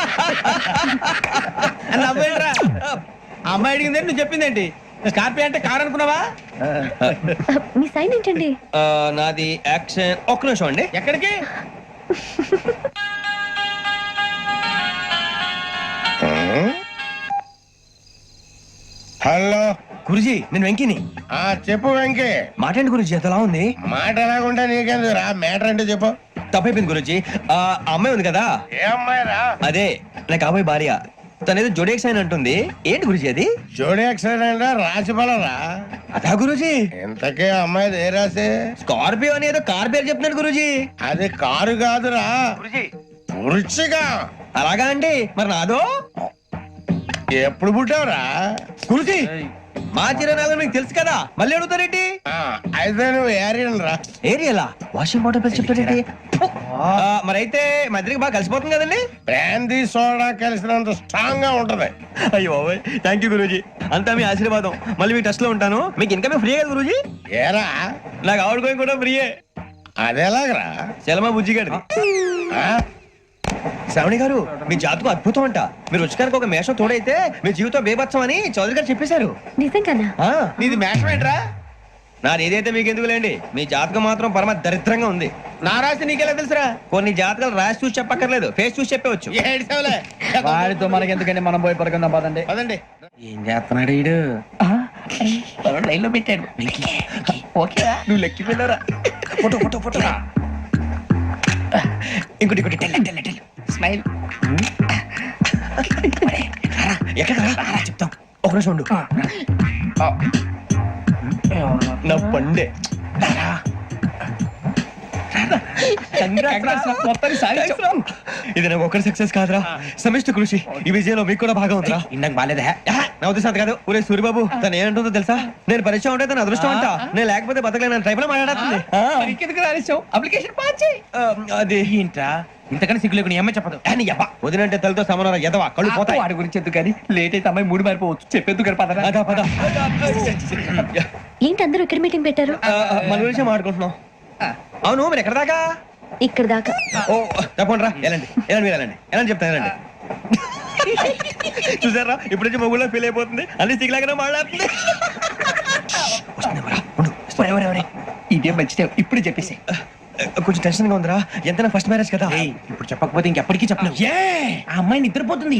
S2: నవ్వేంట్రా? అమ్మాయి అడిగిందేంటి, నువ్వు చెప్పిందేంటి? స్కార్పియో అంటే కార్ అనుకున్నావా?
S8: మీ సైన్ ఏంటండి?
S7: నాది యాక్షన్. ఒక్క నిమిషం అండి.
S2: ఎక్కడికి?
S12: హలో
S7: గురుజీ నేను వెంకిని.
S12: చెప్పు వెంకీ.
S7: మాట్లాడండి గురుజీ, ఎంతలా ఉంది?
S12: మాట ఎలాగుంటా నీకెందుకు రా, మ్యాటర్ అంటే చెప్పు.
S7: తప్పైపోయింది గురుజీ. ఆ అమ్మాయి ఉంది కదా,
S12: ఏ అమ్మాయి రా?
S7: అదే నా కాబోయే భార్య, తనేదో జోడేక్స్ అని అంటుంది. ఏంటి గురుజీ అది?
S12: జోడి యాక్సిడెంట్ రాసి రా.
S7: అదా గురుజీ?
S12: ఇంతకే అమ్మాయి ఏ రాసి?
S7: స్కార్పియో అని ఏదో కార్ పేరు చెప్తున్నాడు గురుజీ.
S12: అది కారు కాదురా, పురుచిగా.
S7: అలాగా అండి మరి నాదో
S12: ఎప్పుడు పుట్టావురా
S7: కురిసి మా చిరనాలు మీకు తెలుసు కదా మళ్ళీ అడుగుతారేంటి
S12: అయితే నువ్వు ఏరియన్ రా.
S7: ఏరియలా వాషింగ్ వాటర్ పేరు చెప్తారేంటి మరైతే మా ఇద్దరికి బాగా కలిసిపోతుంది కదండి
S12: బ్రాందీ సోడా కలిసినంత స్ట్రాంగ్ గా ఉంటది.
S7: అయ్యో థ్యాంక్ యూ గురూజీ అంతా మీ ఆశీర్వాదం మళ్ళీ మీ టెస్ట్ లో ఉంటాను మీకు ఇంకా ఫ్రీ కదా గురూజీ
S12: ఏరా
S7: నాకు ఆవిడ గోయింగ్ కూడా ఫ్రీయే
S12: అదేలాగరా
S7: చలమా బుజ్జి గారి
S12: ఆ?
S7: శ్రావణి గారు మీ జాతకం అద్భుతం అంట మీరు రుచికారికి ఒక మేషం తోడైతే మీ జీవితం బేబత్సం అని చౌదరి గారు చెప్పేశారు
S8: నిజంగానా?
S7: నీది మేషం ఏంట్రా నాది ఏదైతే మీకు ఎందుకులేండి మీ జాతకం మాత్రం పరమ దరిద్రంగా ఉంది
S2: నా రాసి నీకెలా తెలుసురా?
S7: కొన్ని జాతకాలు రాసి చూసి చెప్పక్కర్లేదు ఫేస్ చూసి చెప్పవచ్చు
S12: ఏడ్చావులే.
S5: వాడితో మనకి ఎందుకండి, మనం పోయి పడుకుందాం పదండి.
S12: పదండి.
S7: ఏం చేస్తున్నాడు వీడు లైన్ లో పెట్టాడు ఓకేరా నువ్వు లెక్కి వెళ్ళరా ఫోటో ఫోటో ఫోటో ఇంకోటి ఇంకోటి టెల్ స్మైల్ ఎక్కడ చెప్తాం ఒక నిమిషం ఉండు నా పండే ఇది నాకు ఒకరి సక్సెస్ కాదురా సమిష్టి కృషి ఈ విజయంలో మీకు కూడా భాగం ఉందిరా నాకు బాలేదా నా ఉద్దేశం కాదు ఊరే సూర్యబాబు తను ఏమంటుందో తెలుసా నేను పరిచయం ఉంటే తన అదృష్టం అంట నేను లేకపోతే బతకలేను ట్రైబ్ లో మాట్లాడుతుంది అప్లికేషన్ పాస్ అది ఏంట్రా ఇంతకన్నా సిగ్గు లేకుండా ఏమై చెప్పదు వదినంటే తలతో సమానం ఎదవా కళ్ళు పోతాయి వాడి గురించి ఎందుకు కానీ లేట్ అయితే అమ్మాయి మూడు మారిపోవచ్చు చెప్పేందుకు కానీ పద
S8: ఏంటి అందరూ ఇక్కడ మీటింగ్ పెట్టారు?
S7: మన గురించి మాట్లాడుకుంటున్నాం అవును మీరు ఎక్కడ దాకా
S8: ఇక్కడ దాకా.
S7: ఓ తప్పకుండా రా వెళ్ళండి వెళ్ళండి మీరు వెళ్ళండి వెళ్ళండి చెప్తాను వెళ్ళండి చూసారా ఇప్పుడు నుంచి మొగుల్లో ఫీల్ అయిపోతుంది అన్ని సిగ్లాగానే మాట్లాడుతుంది
S3: ఇదే మంచిదే ఇప్పుడు చెప్పేసి
S7: కొంచెం టెన్షన్ గా ఉందిరా ఎంత ఫస్ట్ మ్యారేజ్ కదా
S3: ఇప్పుడు చెప్పకపోతే ఇంకెప్పటికీ చెప్పలేవు ఆ అమ్మాయి నిద్రపోతుంది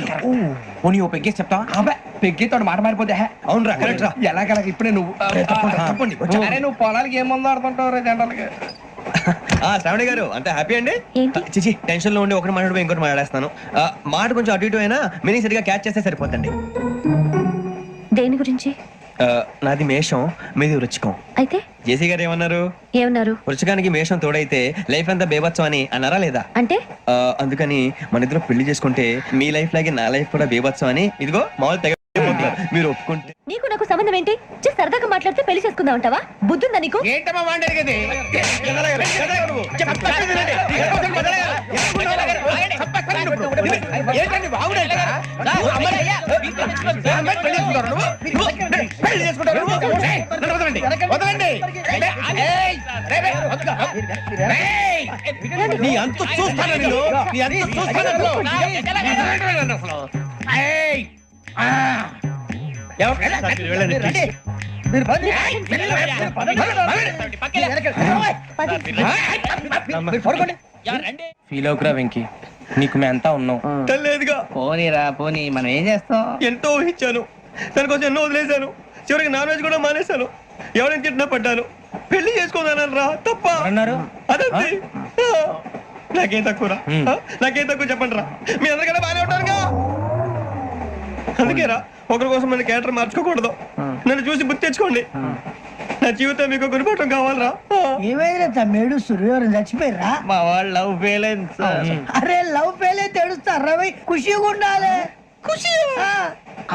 S3: పోనీ ఓ పెగ్గేసి చెప్తావా అబ్బా పెగ్గేతో మాట మారిపోతే
S7: అవునరా కరెక్ట్ రా
S3: ఎలాగలా ఇప్పుడే నువ్వు
S7: తప్పండి
S3: అరే నువ్వు పొలాలకి ఏం మందు ఆడుతుంటావు రే జనరల్గా
S7: శ్రావణి గారు అంత హ్యాపీ అండి
S8: ఏంటి?
S7: చిచి టెన్షన్ లో ఉండి ఒకటి మాట్లాడిపోయి ఇంకోటి మాట్లాడేస్తాను మాట కొంచెం అటు ఇటు అయినా మీనింగ్ సరిగా క్యాచ్ చేస్తే సరిపోతండి
S8: దేని గురించి?
S7: నాది మేషం మీది వృచ్చికం
S8: అయితే
S7: జేసీ గారు ఏమన్నారు
S8: ఏమన్నారు?
S7: వృచ్చికానికి మేషం తోడైతే లైఫ్ అంతా బేబత్సం అని అన్నారా లేదా
S8: అంటే
S7: అందుకని మన ఇద్దరు పెళ్లి చేసుకుంటే మీ లైఫ్ లాగే నా లైఫ్ కూడా బేబత్సం అని ఇదిగో మామూలు తెగ మీరు ఒప్పుకుంటే
S8: నీకు నాకు సంబంధం ఏంటి? జస్ట్ సరదాగా మాట్లాడితే పెళ్లి చేసుకుందాం అంటావా? బుద్ధుందా నీకు?
S2: ఏంటమ్మా వాడేది? ఏంటండి బాగుండేది? పెళ్లి చేసుకుంటారు నువ్వు? ఏయ్, నన్ను వదలండి. వదలండి. ఏయ్, రేయ్, వదలు. రేయ్, నీ అంతు చూస్తాను నేను. నీ అంతు చూస్తాను అసలు. ఏయ్,
S3: ఫీల్ అవుకురా వెంకీ నీకు మేము అంతా ఉన్నాం
S7: లేదుగా
S3: పోనీరా పోనీ మనం ఏం చేస్తాం
S7: ఎంతో ఊహించాను దానికోసం ఎన్నో వదిలేశాను చివరికి నాన్ వెజ్ కూడా మానేశాను ఎవరైనా తిట్టినా పడ్డాను పెళ్లి చేసుకోదానని రా తప్ప
S3: అన్నారు
S7: అదంతే నాకేం తక్కువ నాకేం తక్కువ చెప్పండి రా మీ అందరికన్నా బాగానే ఉంటారుగా అందుకేరా ఒకరి కోసం మన క్యారెక్టర్ మార్చుకోకూడదు నన్ను చూసి గుర్తు తెచ్చుకోండి నా జీవితం మీకు గురిపటం కావాలరా
S3: ఏమైనా తమ్మేడు సూర్యవరం చచ్చిపోయిరా
S7: మా వాళ్ళు లవ్ ఫెయిల్
S3: అరే లవ్ ఫెయిల్ అయితే ఏడుస్తారా ఖుషిగా ఉండాలి ఖుషి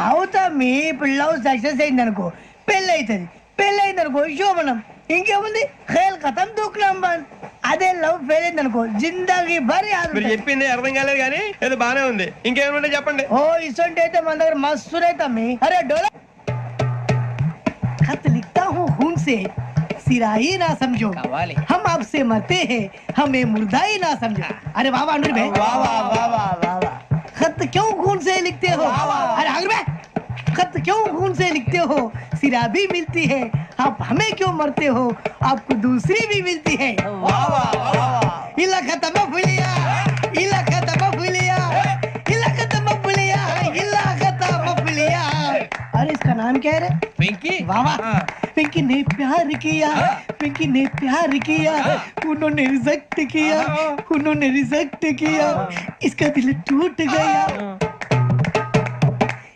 S3: అవుతా మీ ఇప్పుడు లవ్ సక్సెస్ అయింది అనుకో పెళ్ళి అవుతుంది పెళ్ళి అయింది అనుకో శోభనం ఇంకేముంది ఖేల్ కథం దూకులాం బంద్ అదే లవ్ ఫెయిల్ అయింది అనుకో జిందాగీ భారీ
S7: మీరు చెప్పింది అర్థం కాలేదు కానీ ఏదో బానే ఉంది ఇంకేమైనా చెప్పండి
S3: ఓ ఇసొంటి అయితే మన దగ్గర మస్తు రైతా మీ అరే డోలా खत लिखता हूँ खून से सिरा ही ना समझो हम आपसे मरते हैं हमें मुर्दा ही ना समझो अरे वाह वाह भाई वाह वाह वाह वाह वाह वाह खत क्यों खून से लिखते हो अरे आगे भाई खत क्यों खून से लिखते हो सिरा भी मिलती है आप हमें क्यों मरते हो आपको दूसरी भी मिलती है वाह वाह वाह इला खत्म फुलिया इला खत्म फुलिया इला खत्म फुलिया इला खत्म फुलिया अरे इसका नाम क्या है रे
S7: पिंकी
S3: वाह वाह पिंकी ने प्यार किया पिंकी ने प्यार किया उन्होंने रिजेक्ट किया उन्होंने रिजेक्ट किया इसका दिल टूट गया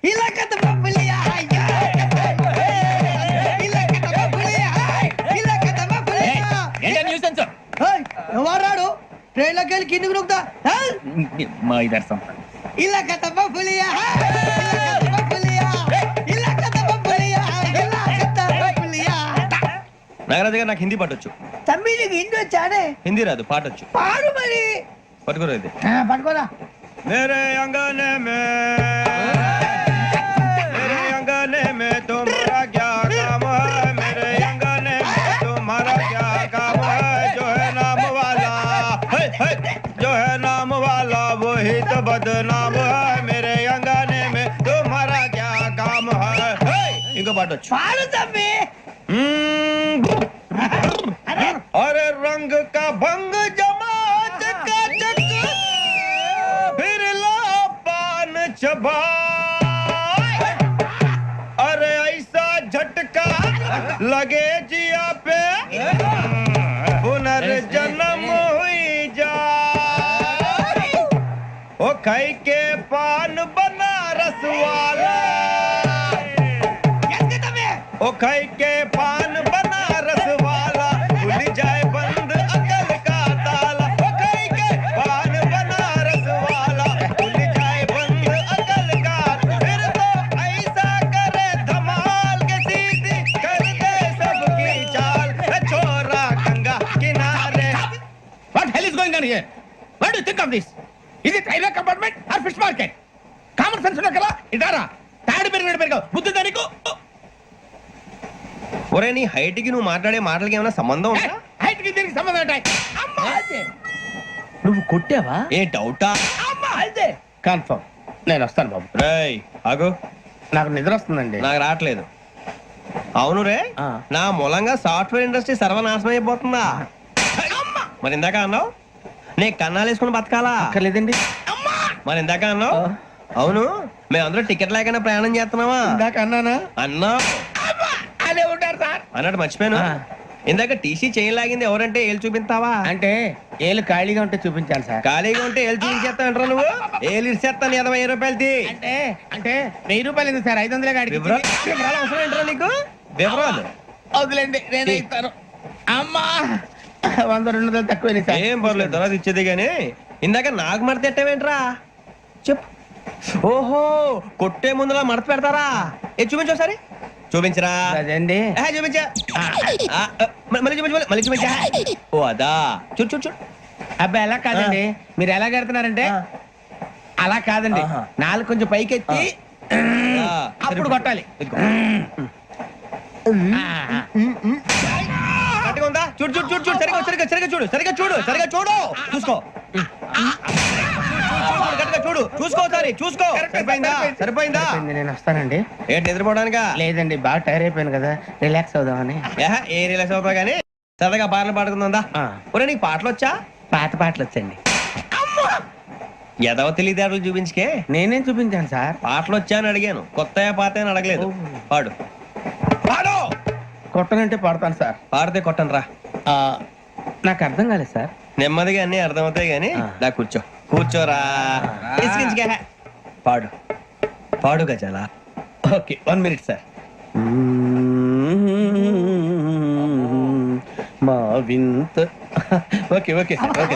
S3: इलाका तो बबलिया इलाका तो बबलिया इलाका तो बबलिया
S7: ఏంటా న్యూసెన్స్
S3: ఎవరాడు ట్రైన్ లోకి వెళ్ళి కిందికి నొక్కుతా
S7: మా ఇదర్శం
S3: ఇలా కథ పులియా ఇలా కథ పులియా ఇలా కథ పులియా ఇలా కథ పులియా.
S7: నాగరాజు గారు నాకు హిందీ పాటొచ్చు.
S3: తమ్మి నీకు హిందీ వచ్చానే?
S7: హిందీ రాదు, పాటొచ్చు.
S3: పాడు మరి.
S7: పట్టుకోరా ఇది.
S3: పట్టుకోరా.
S7: मेरे अंगने में तुम्हारा क्या काम है? मेरे अंगने में तुम्हारा क्या काम है? जो है नाम वाला जो है नाम वाला वही तो बदनाम है. मेरे अंगने में तुम्हारा क्या काम है? इनको बाटो.
S3: పాడు తమ్మి.
S7: अरे रंग का भंग जमा चकाचक फिर ला पान चबा. अरे ऐसा झटका लगे जिया पे पुनर्जन्म हुई जा. ओ खाई के पान बनारस वाला ओ खाई के पान बनारस वाला खुल जाए बंद अकल का ताला. ओ खाई के पान बनारस वाला खुल जाए बंद अकल का. फिर तो ऐसा करे धमाल के सीधी कर दे सबकी चाल. छोरा गंगा किनारे.
S2: What hell is going on here? What do you think of this? Is it railway compartment or fish market? Common sense ఉన్నా కదా ఇదారా తాడి పెరిగాడు బుద్ధి దానికి.
S7: ఒరే నీ హైట్ కి నువ్వు మాట్లాడే మాటలకి ఏమైనా సంబంధం ఉందా?
S2: హైట్ కి దీనికి సంబంధం ఉంటాయి. అమ్మా అదే
S3: నువ్వు కొట్టావా?
S7: ఏ డౌటా?
S2: అమ్మా అదే కన్ఫర్మ్. నేను వస్తాను బాబు.
S7: రేయ్ ఆగు,
S2: నాకు నిద్ర వస్తుందండి.
S7: నాకు రావట్లేదు. అవును రే, నా మూలంగా సాఫ్ట్వేర్ ఇండస్ట్రీ సర్వనాశనం అయిపోతుందా? మరి ఇందాక అన్నావు నే కన్నాలు వేసుకుని బతకాలా?
S3: లేదండి.
S7: మరి ఇందాక అన్నావు అవును మేమందరూ టికెట్ లేకుండా ప్రయాణం చేస్తున్నావా?
S2: ఇందాక అన్నానా?
S7: అన్నా
S2: అదే ఉంటారు సార్
S7: అన్నట్టు మర్చిపోయాను. ఇందాక టీసీ చేయి లాగింది ఎవరంటే ఏళ్ళు చూపిస్తావా?
S2: అంటే ఏళ్ళు ఖాళీగా ఉంటే చూపించాలి సార్.
S7: ఖాళీగా ఉంటే ఏళ్ళు చూపించేస్తానంటారా నువ్వు? ఏళ్ళు ఇచ్చేస్తాను 20 రూపాయలది.
S2: అంటే అంటే 1000 రూపాయలు ఎందుకు సార్? 500 గాడికి
S7: వివరాలు అవసరం ఏంటరా నీకు? వివరాలు
S2: వదిలేండి, నేనే ఇస్తాను. అమ్మా 100 200 తక్కువ సార్.
S7: ఏం పర్లేదు, తర్వాత ఇచ్చేది కానీ ఇందాక నాకు మడత ఎట్టవేంట్రా చెప్పు. ఓహో కొట్టే ముందులా మడత పెడతారా? ఏ చూపించు ఒకసారి. చూపించరా?
S2: అదండి
S7: చూపించా. మళ్ళీ చూపించు, మళ్ళీ చూపించా. ఓ అదా, చూడు చూడు చూడు.
S2: అబ్బాయి ఎలా కాదండి, మీరు ఎలా కడుతున్నారంటే అలా కాదండి. నాలుగు కొంచెం పైకెత్తి అప్పుడు కొట్టాలి.
S7: కరెక్ట్గా ఉందా? చూడు చూడు చూడు చూడు, సరిగా సరిగా సరిగా చూడు, సరిగా చూడు, సరిగా చూడు, చూసుకో. కరెక్ట్గా చూడు, చూసుకో ఒకసారి, చూసుకో. సరిపోయిందా? సరిపోయిందా?
S2: నేను వస్తానండి.
S7: ఏంటి నిద్రపోవడానికా?
S2: లేదండి, బాగా టైర్ అయిపోయాను కదా, రిలాక్స్ అవుదామని.
S7: ఏ రిలాక్స్ అవుతావు కానీ సరదాగా పాటలు పాడుకుందా? ఒరే నీకు పాటలు వచ్చా?
S2: పాత పాటలు వచ్చండి.
S7: ఎదవ తెలివితేటలు చూపించుకే.
S2: నేనేం చూపించాను సార్?
S7: పాటలు వచ్చా అని అడిగాను, కొత్త పాత అని అడగలేదు. పాడు పాడు.
S2: కొట్టనంటే పడతాను సార్.
S7: పాడితే కొట్టను రా.
S2: నాకు అర్థం కాలేదు సార్.
S7: నెమ్మదిగా అన్ని అర్థమవుతాయి కానీ నా కూర్చో. కూర్చోరా. ఇసుకించుకే. పాడు పాడు గజాల.
S2: Okay 1 minute sir. మా వింత ఓకే ఓకే సార్, ఓకే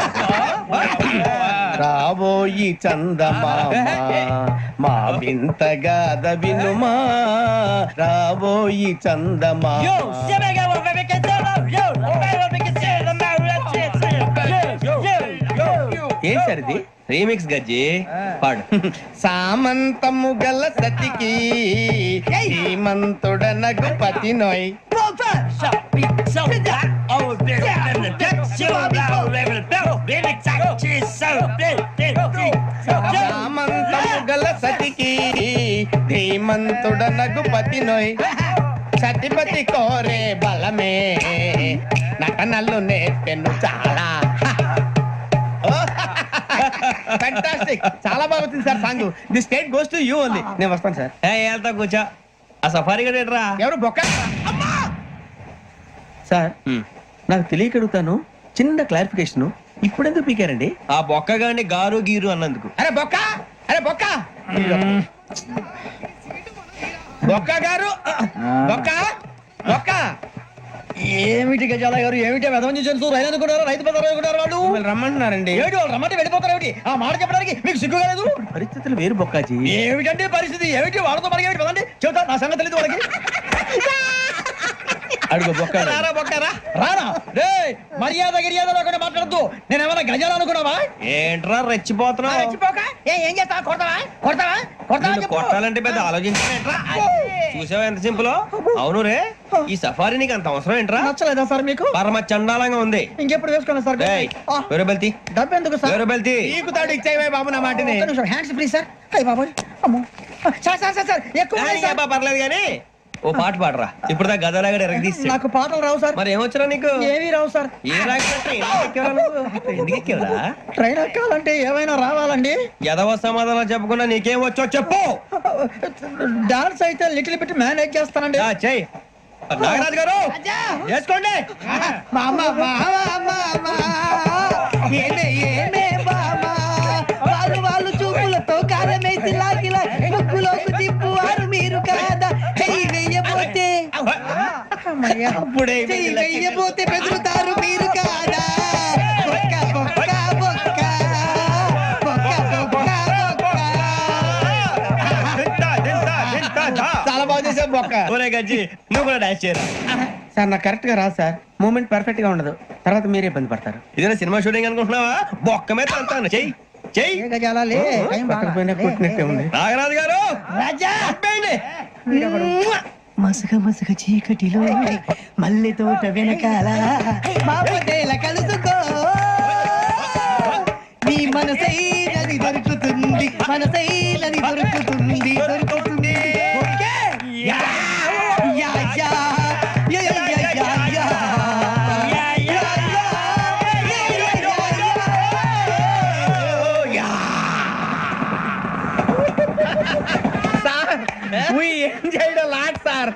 S2: రాబోయి చందమామ మా వింతగాథ వినుమా, రాబోయి చందమామ. ఏం సార్ ఇది?
S7: రీమిక్స్ గజ్జి. పాడు.
S2: సామంతము గల సతికి శ్రీమంతుడనగు పతి నోయ్. సామంతము గల సతికి ధీమంతుడనగు పతి నోయ్. సతిపతి కోరే బలమే నటనలు నేర్పెను చాలా. ఫ్యాంటాస్టిక్, చాలా బాగా వచ్చింది sir song. The state goes to you only. నేను వస్తాను సార్.
S7: వెళ్తా కూర్చో. ఆ సఫారీ గడేట్రా?
S2: ఎవరు బొక్క సార్? నాకు తెలియక అడుగుతాను, చిన్న క్లారిఫికేషన్. ఇప్పుడు ఎందుకు పీకారండి?
S7: ఆ బొక్క గాని గారు గీరు అన్నందుకు.
S2: అరే బొక్క, అరే బొక్క, బొక్క గారు, బొక్క బొక్క.
S5: ఏమిటి గజాల గారు, ఏమిటి వెదవని చేస్తూ రైలు అనుకున్నారు, రైతు పెద్ద అనుకున్నారు వాళ్ళు.
S7: మిమ్మల్ని రమ్మంటున్నారండి.
S5: ఏమిటి వాళ్ళు రమ్మంటే వెళ్ళిపోతారు ఏమిటి? ఆ మాట చెప్పడానికి మీకు సిగ్గు కాలేదు?
S7: పరిస్థితులు వేరు బొక్కాజీ.
S5: ఏమిటంటే పరిస్థితి ఏమిటి? వాళ్ళతో మనకి ఏమిటి కదండి? చెబుతా నా సంగతి తెలియదు వాళ్ళకి.
S7: అడుగు బొక్క.
S5: రారా బొక్కరా రారా రే మర్యాద గిర్యాద లేకుండా మాట్లాడద్దు. నేను ఏమైనా గజాలు అనుకున్నావా?
S7: ఏంట్రా రెచ్చిపోతున్నావు?
S3: ఏం చేస్తా కొడతావా కొడతావా కొడతావా
S7: నిన్ను
S3: చెప్పు.
S7: కొట్టాలంటే పెద్ద ఆలోచించా. చూసావా ఎంత సింపుల్? అవును రే, ఈ సఫారీ నీకు అంత అవసరం ఏంట్రా?
S5: నచ్చలేదా సార్ మీకు?
S7: పరమ చండాలంగా ఉంది.
S5: ఇంకెప్పుడు వేసుకోండి సార్.
S7: ఏయ్, వేరే బెల్తి,
S5: డబ్బు ఎందుకు సార్?
S7: వేరే బెల్తి.
S2: నీకు తాడు ఇచ్చేవే బాబు నా మాటని.
S3: Hands free sir. అయ్య బాబోయ్ అమ్మో సార్ సార్ సార్ సార్ ఎక్కువ
S7: ఆ,
S3: ఉన్నాయి
S7: నీకు
S3: సార్.
S7: అబ్బా పర్లేదు కానీ ఓ పాట పాడరా. ఇప్పుడు దా గదలాగా ఎరగదీసి.
S5: నాకు పాటలు రావు సార్.
S7: మరి ఏమొచ్చరా నీకు?
S5: ఏమీ రావు సార్.
S7: ఏ రాకపోతే ఎందుకు ఎక్కేవరా?
S5: ట్రైన్ ఎక్కాలంటే ఏమైనా రావాలండి.
S7: ఎదవ సమాధానం చెప్పకుండా నీకేం వచ్చో చెప్పు.
S5: డాన్స్ అయితే లిటిల్ బిట్ మేనేజ్ చేస్తానండి.
S7: ఆ, చెయ్. నాగరాజు గారు చేసుకోండి.
S3: మామ మామ మామ ఏమే ఏమే మామ వాళ్ళు వాళ్ళు చూపులతో కారమేసి లాగిలా ముక్కులోకి తిప్పువారు మీరు కాదా చెయ్యి వెయ్యబోతే
S7: అప్పుడే
S3: చెయ్యి వెయ్యబోతే బెదురుతారు మీరు కాదా బొక్క బొక్క బొక్క బొక్క బొక్క బొక్క.
S2: చాలా బాగా చేసావు బొక్క.
S7: ఒరే గజ్జి, నువ్వు కూడా డాన్స్ చేయరా.
S2: సార్ నాకు కరెక్ట్ గా రాదు సార్. మూమెంట్ పర్ఫెక్ట్ గా ఉండదు. తర్వాత మీరే ఇబ్బంది పడతారు.
S7: ఇదేనా సినిమా షూటింగ్ అనుకుంటున్నావా? బొక్క మీద అంతాను. చెయ్యి చెయ్యి.
S3: ఏ గజాలాలే టైం బాగా.
S2: పక్కన కొట్టినట్టే ఉంది.
S7: నాగరాజు గారు
S3: రాజా
S7: ఆపేయండి.
S3: మసక మసక చీకటిలో మల్లె తోట వెనకాల బాపదేల కలుసుకో నీ మనసైనది దొరుకుతుంది మనసైనది దొరుకుతుంది దొరుకుతుంది okay? Yeah, yeah, yeah, yeah, yeah, yeah, yeah, yeah. Yeah, yeah, yeah, yeah, yeah, yeah.
S2: Sir we enjoyed a lot, sir.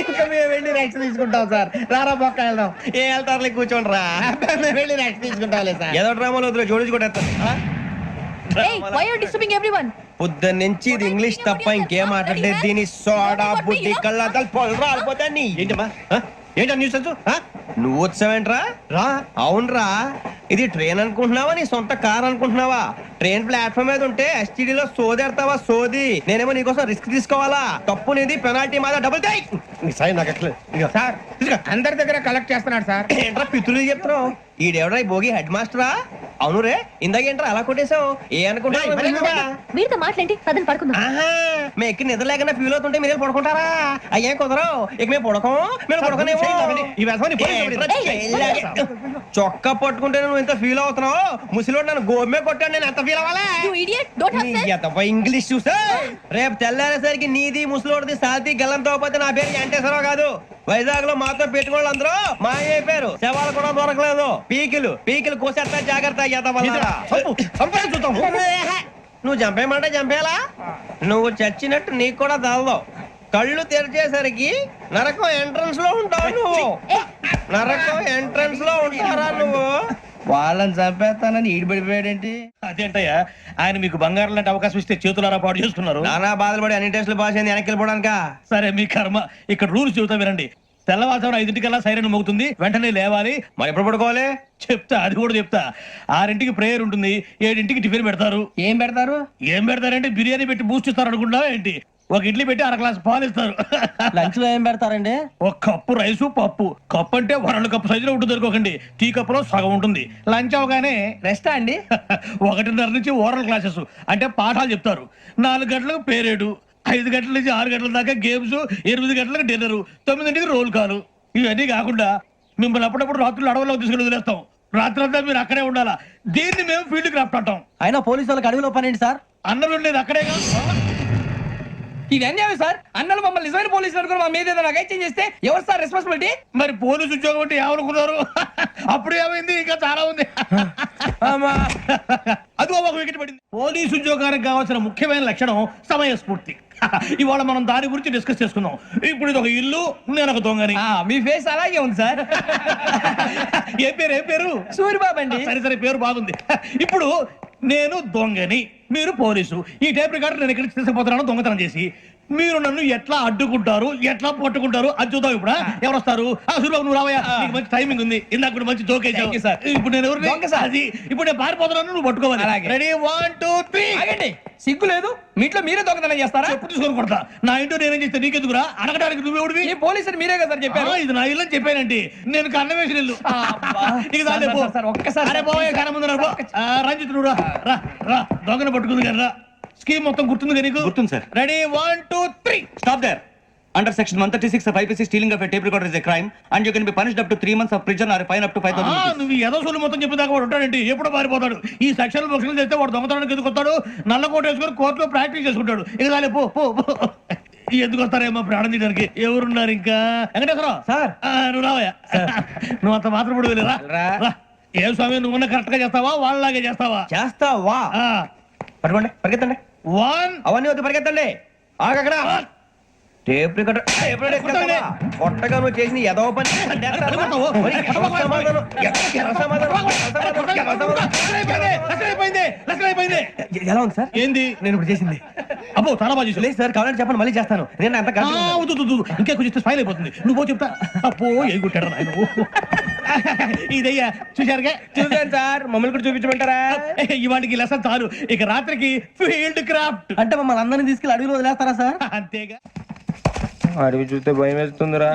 S2: ఇంకా మేము వెళ్ళి రెస్ట్ తీసుకుంటాం సార్. రారా బొక్క వెళ్దాం.
S7: ఏ వెళ్తారులే, కూర్చోండి రా.
S2: అబ్బా, మేము వెళ్ళి రెస్ట్ తీసుకుంటాంలే సార్.
S7: ఏదో డ్రామాలో వద్దు, జోడించి కొట్టేస్తా. పొద్దున్న నుంచి ఇది ఇంగ్లీష్ తప్ప ఇంకేం మాట్లాడలేదు. దీని సోడా బుద్ధి కళ్ళ పొలు రాలిపోతా నీ. ఏంటమ్మా ఏంటా న్యూస్ నువ్వు వచ్చావేంట్రా? రా. అవునరా, ఇది ట్రైన్ అనుకుంటున్నావా నీ సొంత కార్ అనుకుంటున్నావా? ట్రైన్ ప్లాట్ఫామ్ మీద ఉంటే ఎస్టీడీ లో సోదేడతావా సోది? నేనేమో నీకోసం రిస్క్ తీసుకోవాలా? తప్పు నీది, పెనాల్టీ మాదా, డబుల్ టై.
S2: సార్ నాకు ఎట్లా సార్ అందరి దగ్గర కలెక్ట్ చేస్తున్నాడు సార్.
S7: ఏంట్రా పితులు చెప్తున్నావు? ఈడెవడా ఈ భోగి హెడ్ మాస్టరా? అవును రే, ఇందాకేంట్రా అలా కొట్టేశావు? ఏ అనుకుంటా
S8: వీరితో మాట్లాడి పదని పడుకుందాం.
S7: మేము ఎక్కి నిద్ర లేకుండా ఫీల్ అవుతుంటే మీరు పడుకుంటారా? అయ్యేం కుదరవు. ఇక మేము పడకం, మేము పడకనేమో. చొక్కా పట్టుకుంటే నువ్వు ఇంత ఫీల్ అవుతున్నావు. ముసలివాడు నన్ను గోమే కొట్టాడు, నేను ఎంత ఫీల్ అవ్వాలా? ఇంగ్లీష్ చూసా. రేపు తెల్లారేసరికి నీది ముసలివాడిది సాతి గల్లంతో పోతే నా పేరు వెంకటేశ్వరరావు కాదు. వైజాగ్ లో మాతో పెట్టుకోళ్ళు అందరూ మాయైపోయారు. శవాలు కూడా దొరకలేదు. పీకిలు కోసేస్తా, జాగ్రత్త. నువ్వు చంపేయమంటే చంపేలా? నువ్వు చచ్చినట్టు నీకు కూడా తగదు. కళ్ళు తెరిచేసరికి నరకం ఎంట్రన్స్ లో ఉంటావు నువ్వు. నరకం ఎంట్రన్స్ లో ఉంటారా నువ్వు?
S5: వాళ్ళని చంపేస్తానని ఈడిపడిపోయాడేంటి?
S2: అదేంటయ్యా, ఆయన మీకు బంగారం లాంటి అవకాశం ఇస్తే చేతులారా పాటు చేసుకున్నారు.
S7: నానా బాధలు పడి అన్ని టెస్టులు పాస్ అయింది, వెనక్కి వెళ్ళిపోవడానికా?
S2: సరే మీ కర్మ. ఇక్కడ రూల్స్ చెబుతా వినండి. తెల్లవారుజామున 5:00కల్లా సైరన్ మోగుతుంది, వెంటనే లేవాలి.
S7: మరి ఎప్పుడు పడుకోవాలి?
S2: చెప్తా, అది కూడా చెప్తా. 6:00కి ప్రేయర్ ఉంటుంది, 7:00కి టిఫిన్ పెడతారు.
S3: ఏం పెడతారు?
S2: ఏం పెడతారంటే బిర్యానీ పెట్టి బూస్ట్ ఇస్తారు అనుకుంటున్నావా ఏంటి? ఒక ఇడ్లీ పెట్టి 1 గ్లాస్ పాలు ఇస్తారు.
S3: లంచ్ లో ఏం పెడతారండి?
S2: ఒక కప్పు రైసు పప్పు. కప్పు అంటే 1/2 కప్పు సైజులో ఉంటుంది అనుకోకండి. టీ కప్పులో సగం ఉంటుంది. లంచ్ అవగానే
S3: రెస్టా అండి?
S2: 1:30 నుంచి ఓరల్ క్లాసెస్ అంటే పాఠాలు చెప్తారు. 4 గంటలకు పేరేడు, 5 గంటల నుంచి 6 గంటల దాకా గేమ్స్, 8 గంటలకు డిన్నర్, 9ంటికి రోల్ కాలు. ఇవన్నీ కాకుండా మిమ్మల్ని అప్పుడప్పుడు రాత్రులు అడవుల్లో తీసుకుని వదిలేస్తాం. రాత్రంతా మీరు అక్కడే ఉండాలా. దీన్ని మేము ఫీల్డ్ క్రాఫ్ట్ అంటాం.
S3: అయినా పోలీసు వాళ్ళకి అడవిలో పని ఏంటి సార్?
S2: అన్నలు ఉండేది అక్కడే కాదు.
S3: ఇది అన్యాయం సార్. అన్నలు మమ్మల్ని నిజమైన పోలీసులు అనుకుని మా మీద ఏదైనా చేంజ్ చేస్తే ఎవరు సార్ రెస్పాన్సిబిలిటీ?
S2: మరి పోలీసు ఉద్యోగం అంటే ఏమనుకున్నారు? అప్పుడు ఏమైంది, ఇంకా చాలా ఉంది. అది ఒక వికెట్ పడింది. పోలీసు ఉద్యోగానికి కావాల్సిన ముఖ్యమైన లక్షణం సమయస్ఫూర్తి. ఇవాళ మనం దాని గురించి డిస్కస్ చేసుకుందాం. ఇప్పుడు ఇది ఒక ఇల్లు, నేను ఒక దొంగని.
S3: మీ ఫేస్ అలాగే ఉంది సార్.
S2: ఏ పేరు?
S3: సూరిబాబు అండి.
S2: సరే పేరు బాగుంది. ఇప్పుడు నేను దొంగని, మీరు పోలీసు. ఈ టైప్ రికార్డు నేను ఇక్కడికి తీసుకుపోతున్నాను దొంగతనం చేసి. మీరు నన్ను ఎట్లా అడ్డుకుంటారు ఎట్లా పట్టుకుంటారు అది చూద్దాం ఇప్పుడు ఎవరు వస్తారు సూర్యబాబు నువ్వు రావయ్యా నీకు మంచి టైమింగ్ ఉంది ఇందాక కూడా మంచి జోక్ వేసావు ఇప్పుడు నేను ఎవరు అది ఇప్పుడు నేను పారిపోతున్నాను నువ్వు పట్టుకోవాలి రెడీ 1 2 3
S7: సిగ్గు లేదు మీ ఇంట్లో మీరే దొంగతనం చేస్తారా?
S2: చెప్పు తీసుకొని కొడతా నా ఇంటో నేనేం చేస్తే నీకెందుకురా అడగడానికి నువ్వెవడివి
S7: ఈ పోలీసులు మీరే కదా సార్ చెప్పారు.
S2: ఇది నా ఇల్లు అని చెప్పానండి నేను కన్న వేసిన ఇల్లు నీకు
S7: సార్,
S2: చాలే పో.
S7: సార్, ఒక్కసారి
S2: అరే పోయే కన్న ముందు రా పో. రంజిత్ నువ్వు రా రా రా దొంగను పట్టుకుంది కదా స్కీమ్ మొత్తం గుర్తుంది కదా నీకు
S7: గుర్తుంది sir.
S2: Ready 1 2 3
S7: stop there. Under section 136 of IPC, stealing of a tape recorder is a crime, and you can be punished up to 3 months of prison or a fine up to 5,000 rupees.
S2: నువ్వు ఏదో సొల్లు మొత్తం చెప్పేదాకా వాడు ఉంటాడండి ఎప్పుడు పారిపోతాడు ఈ సెక్షన్ బుక్స్లు చేస్తే వాడు దొంగతనానికి ఎందుకు వస్తాడు నల్ల కోట వేసుకొని కోర్టులో ప్రాక్టీస్ చేసుకుంటాడు ఇక చాలే పో పో పో. ఎందుకు వస్తారేమో ప్రాణం తీయడానికి ఎవరున్నారు ఇంకా వెంకటేశ్వరరావు
S7: సార్.
S2: నువ్వు రావయ్యా నువ్వు అంత మాత్రం ఇప్పుడు వెళ్ళిరా ఏ స్వామి నువ్వు కరెక్ట్ గా చేస్తావా వాళ్ళలాగే చేస్తావా
S7: చేస్తావా?
S2: ఆ,
S7: పట్టుకోండి, పరిగెత్తండి.
S2: 1
S7: అవన్నీ వద్దు, పరిగెత్తండి. ఆగక్కడ టేప్ రికార్డర్ కొట్టగా నువ్వు చేసిన ఎదవ పని. మరి సమాధానం. ఎలా ఉంది సార్?
S2: ఏంది
S7: నేను ఇప్పుడు చేసింది
S2: అబ్బో చాలా బాగా చేసావు.
S7: లేదు సార్, కావాలంటే చెప్పండి, మళ్ళీ చేస్తాను. నేను అంత
S2: ఇంకా కొంచెం స్మైల్ అయిపోతుంది నువ్వు పో చెప్తా అప్పో ఏ కొట్టాడు నాయన ఇదయ్యా చూశారుగా
S7: చూసాను సార్, మమ్మల్ని కూడా చూపించమంటారా?
S2: ఇవాటికి లెసన్ చాలు ఇక రాత్రికి ఫీల్డ్ క్రాఫ్ట్
S7: అంటే మమ్మల్ని అందరినీ తీసుకెళ్ళి అడవిలో వదిలేస్తారా సార్?
S2: అంతేగా
S7: అడవి చూస్తే భయం వేస్తుందిరా.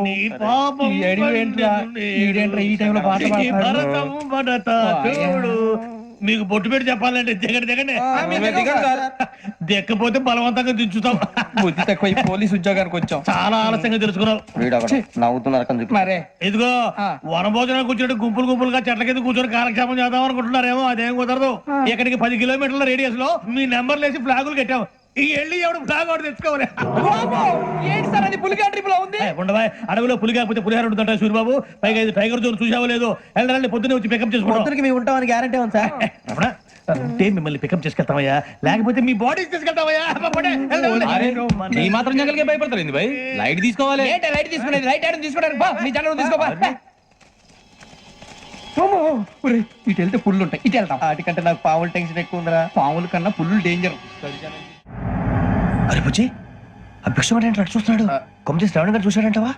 S2: నీ పాపం
S7: ఈ అడవి ఏంట్రా? ఈడేంట్రా ఈ టైంలో పాట
S2: ఈ
S7: పాడుతున్నాడు?
S2: భరతం భరత చూడు మీకు బొట్టు పెట్టి చెప్పాలంటే దిగండి దిగండి దిక్కపోతే బలవంతంగా దించుతాం
S7: బుద్ధి తక్కువ ఈ పోలీస్ ఉద్యోగానికి వచ్చాం.
S2: చాలా ఆలస్యంగా తెలుసుకున్నావు
S7: నవ్వుతున్నారు మరే.
S2: ఇదిగో వనభోజనానికి కూర్చొని గుంపులు గుంపులుగా చెట్ల కింద కూర్చొని కాలక్షేపం చేద్దాం అనుకుంటున్నారేమో అదేం కుదరదు ఇక్కడికి 10 కిలోమీటర్ల రేడియస్ లో మీ నెంబర్లు వేసి ఫ్లాగులు కట్టాం ఈ వెళ్ళి ఎవడు ఫ్లాగ్ ఒకటి తెచ్చుకోవాలి
S7: ఏంటి సార్ అది పులిగా ట్రిప్ లో ఉంది?
S2: ఉండవా అడవిలో పులి కాకపోతే పులిహార ఉంటుంట సూర్యబాబు పైగా ఇది టైగర్ జోన్ చూసావో లేదో వెళ్ళాలి పొద్దున్నే వచ్చి పికప్ చేసుకుంటాం
S7: మేము ఉంటామని గ్యారంటీ ఉంది సార్.
S2: అంటే మిమ్మల్ని పికప్ చేసుకెళ్తామయ్యా లేకపోతే మీ బాడీ తీసుకెళ్తామయ్యా
S7: ఈ మాత్రం జంగల్కే భయపడతారు భయ్. లైట్ తీసుకోవాలి. లైట్ తీసుకునేది లైట్ ఐటమ్ తీసుకోవడానికి మీ జంగల్ తీసుకోవా. ఇటు వెళ్తే పుల్లు ఉంటాయి, ఇటు వెళ్తాం. వాటికంటే నాకు పాముల టెన్షన్ ఎక్కువ ఉందిరా. పాముల కన్నా పుల్లు డేంజర్. అరే బుజ్జి అభిక్షం ఏంటి చూస్తున్నాడు? కొమ్మ శ్రావణ్ గారు చూశాడంటవా?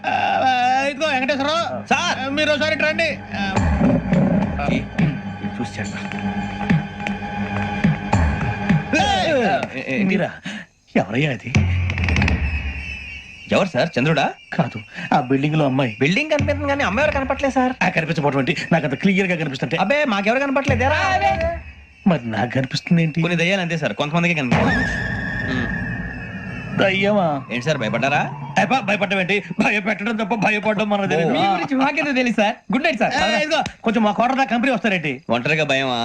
S2: ఇదిగో వెంకటేశ్వరరావు సార్ మీరు ఒకసారి రండి
S7: చూశాడు.
S2: మీరా ఎవరయ్యా అది?
S7: ఎవరు సార్? చంద్రుడా?
S2: కాదు ఆ బిల్డింగ్ లో అమ్మాయి.
S7: బిల్డింగ్ కనిపిస్తుంది కానీ అమ్మాయి ఎవరు కనపట్లేదు సార్.
S2: కనిపించబోటువంటి నాకు అంత క్లియర్ గా కనిపిస్తుంటే
S7: అబ్బే మాకెవరు కనపట్లేదేరా?
S2: మరి నాకు కనిపిస్తుంది ఏంటి?
S7: కొన్ని దయ్యాలు అంతే సార్, కొంతమందికి కనిపిస్తుంది.
S2: దయ్యమా?
S7: ఏంటి సార్ భయపడ్డారా?
S2: భయపడడం ఏంటి? భయపెట్టడం తప్ప భయపడడం మన
S7: మాకేదో తెలియదు సార్. Good night sir.
S2: కొంచెం మా కోట దాకా కంపెనీ వస్తారేంటి?
S7: ఒంటరిగా భయమా?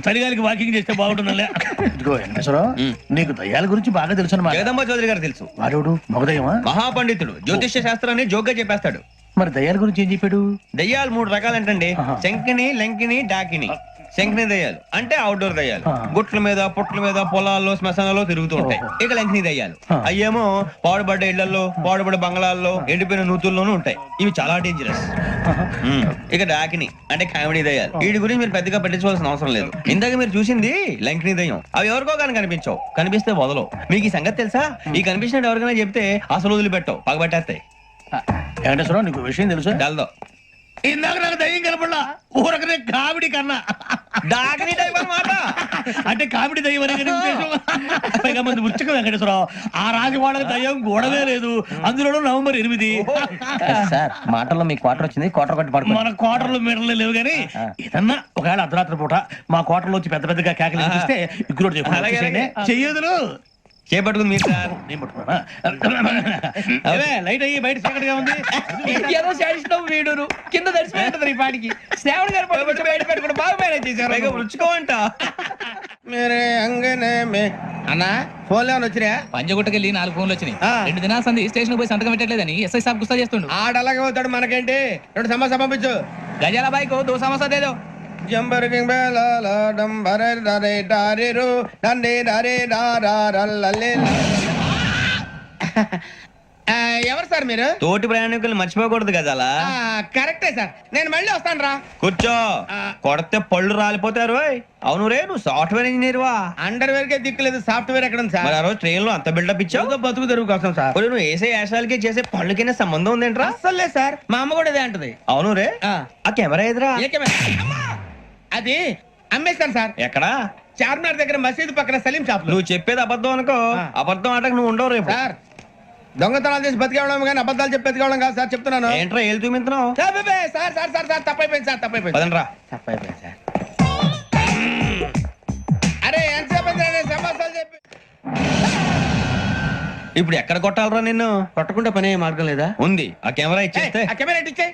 S2: చలిగాలికి వాకింగ్ చేస్తే బాగుంటుందిలే. ఇదిగో వెంకటేశ్వరరావు నీకు దయ్యాల గురించి బాగా తెలుసు అన్నమాట.
S7: జగదంబ చౌదరి గారు తెలుసు.
S2: వాడు మగదయ్యమా?
S7: మహాపండితుడు, జ్యోతిష్య శాస్త్రాన్ని జోగ్గా చెప్పేస్తాడు.
S2: మరి దయ్యాల గురించి ఏం చెప్పాడు?
S7: దయ్యాలు 3 రకాలంటండి. శంకిని, లంకిని, డాకిని. శంకిని దయ్యాలు అంటే అవుట్డోర్ దయ్యాలు, గుట్ల మీద పుట్ల మీద పొలాల్లో శ్మశానాల్లో తిరుగుతూ ఉంటాయి. ఇక లంకిని దయ్యాలు అయ్యేమో పాడుబడ్డ ఇళ్లలో పాడుబడ్డ బంగ్లాల్లో ఎండిపోయిన నూతుల్లోనూ ఉంటాయి. ఇవి చాలా డేంజరస్. ఇక డాకిని అంటే కామెడీ దయ్యాలు. వీటి గురించి మీరు పెద్దగా పట్టించుకోవాల్సిన అవసరం లేదు. ఇందాక మీరు చూసింది లంకిని దయ్యం. అవి ఎవరికో కానీ కనిపించవు, కనిపిస్తే వదలవు. మీకు ఈ సంగతి తెలుసా? ఈ కనిపించినట్టు ఎవరికైనా చెప్తే అసలు వదిలిపెట్టవు, పగబట్టేస్తాయి.
S2: వెంకటేశ్వరరావు నీకు విషయం తెలుసు?
S7: డల్దో
S2: ఇందాక నాకు దయ్యం కనపడలా ఊరకనే కామెడీ కన్నా
S7: డాకిని టైప్ అన్నమాట.
S2: అంటే కామెడీ దయ్యం అనే ఉద్దేశం. పైగా మంది ఉచ్చక వెంకటేశ్వరరావు ఆ రాజు వాళ్ళకి దయ్యం గోడవే లేదు. అందులోనూ నవంబర్ 8.
S7: సార్ మాటల్లో మీ క్వార్టర్ వచ్చింది, క్వార్టర్ కొట్టి పడుకో.
S2: మన క్వార్టర్లు మీటర్లు లేవు కానీ ఏదన్నా ఒకవేళ అర్ధరాత్రి పూట మా క్వార్టర్లో వచ్చి పెద్ద పెద్దగా కేకలు ఇస్తే ఇగ్గురు చెయ్యదులు
S7: చేపట్టుకుంది మీరు సార్.
S2: నేను పట్టుకున్నా లైట్ అయ్యి బయట చక్కటిగా ఉంది.
S7: ఏదో శాడిస్తాం వీడును కింద దర్శనం ఈ పాటికి శ్రావణ్ గారు బయట పెట్టుకుని బాగా మేనేజ్ చేశారు. రుచుకోవంట
S12: మేరే అంగనే మే అన్నా ఫోన్లో వచ్చినా
S9: పంజగుట్టకెళ్ళి 4 ఫోన్లు వచ్చినాయి. 2 దినాల సంది స్టేషన్ పోయి సంతకం పెట్టలేదని ఎస్ఐ సాబ్ గుస్తా చేస్తుండు.
S12: ఆడలాగే పోతాడు మనకేంటి 2 సమస్య పంపించు.
S9: గజాల బైక్ 2 సమస్య దేదో.
S12: జంబర్ కింగ్ బేలాల డంబర డరే డారిరు డండే డరే డారల్లలే
S2: ఎవరు సార్ మీరు?
S7: తోటి ప్రయాణికులు మర్చిపోకూడదు గజాల.
S2: కరెక్టే సార్, నేను మళ్ళీ వస్తాను రా.
S7: కూర్చో, కొడితే పళ్ళు రాలిపోతారు. అవును రే, నువ్వు సాఫ్ట్వేర్ ఇంజనీర్ వా?
S2: అండర్వేర్ కే దిక్కులేదు, సాఫ్ట్వేర్ ఎక్కడ ఉంది సార్?
S7: మరి ఆ రోజు ట్రైన్ లో అంత బిల్డప్ ఇచ్చావు.
S2: బతుకు తెరుగు కోసం సార్.
S7: ఒరేయ్, నువ్వు వేసే యాశాలకి చేసే పళ్ళకైనా సంబంధం ఉందేంట్రా?
S2: అస్సలు లేదు సార్, మా అమ్మ కూడా అదే అంటది.
S7: అవును రే, ఆ కెమెరా ఎదురా?
S2: ఏ కెమెరా? అమ్మా! అది అమ్మేస్తాను సార్.
S7: ఎక్కడా?
S2: చార్మినార్ దగ్గర మసీదు పక్కన సలీం షాప్ లో.
S7: నువ్వు చెప్పేది అబద్ధం అనుకో, అబద్ధం ఆటకు నువ్వు ఉండవు రేపు.
S2: సార్, దొంగతనాలు చేసి బతికేవడం కానీ అబద్ధాలు చెప్పి బతికేవడం కాదు సార్, చెప్తున్నాను.
S7: ఏంట్రా ఏళ్ళు చూపించినావు?
S2: Sir sir sir sir sir తప్పైపోయింది సార్, తప్పైపోయింది.
S7: పదండ్రా.
S2: తప్పైపోయింది సార్. అరే ఎంతసేపు సమాసాలు చెప్పి
S7: ఇప్పుడు ఎక్కడ కొట్టాలరా నిన్ను?
S2: కొట్టకుండా పనే మార్గం లేదా?
S7: ఉంది, ఆ కెమెరా ఇచ్చేస్తే.
S2: ఆ కెమెరా ఇచ్చే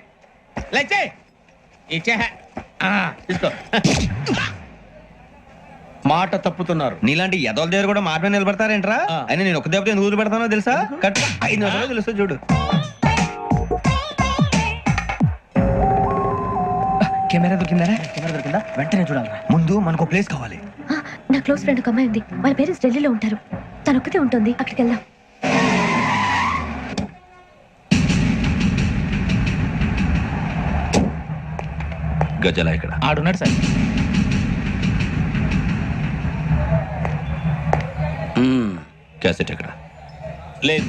S2: లేచే ఇచ్చే తీసుకో. మాట తప్పుతున్నారు.
S7: నీలాంటి ఎదల దగ్గర కూడా మాట మీద నిలబడతారేంట్రా? అయినా నేను ఒక దెబ్బతో ఎందుకు పెడతానో తెలుసా? కట్ 5 నిమిషాలు తెలుస్తా చూడు.
S3: కెమెరా దొరికిందా? కెమెరా దొరికిందా? వెంటనే చూడాలి.
S7: ముందు మనకు ప్లేస్ కావాలి.
S8: నా క్లోజ్ ఫ్రెండ్ ఒక అమ్మాయి ఉంది, వాళ్ళ పేరెంట్స్ ఢిల్లీలో ఉంటారు. తను ఒక్కతే ఉంటుంది, అక్కడికి వెళ్దాం.
S11: గజాల ఇక్కడ
S3: ఆడున్నాడు సార్.
S11: క్యాసెట్ ఎక్కడ?
S7: లేదు.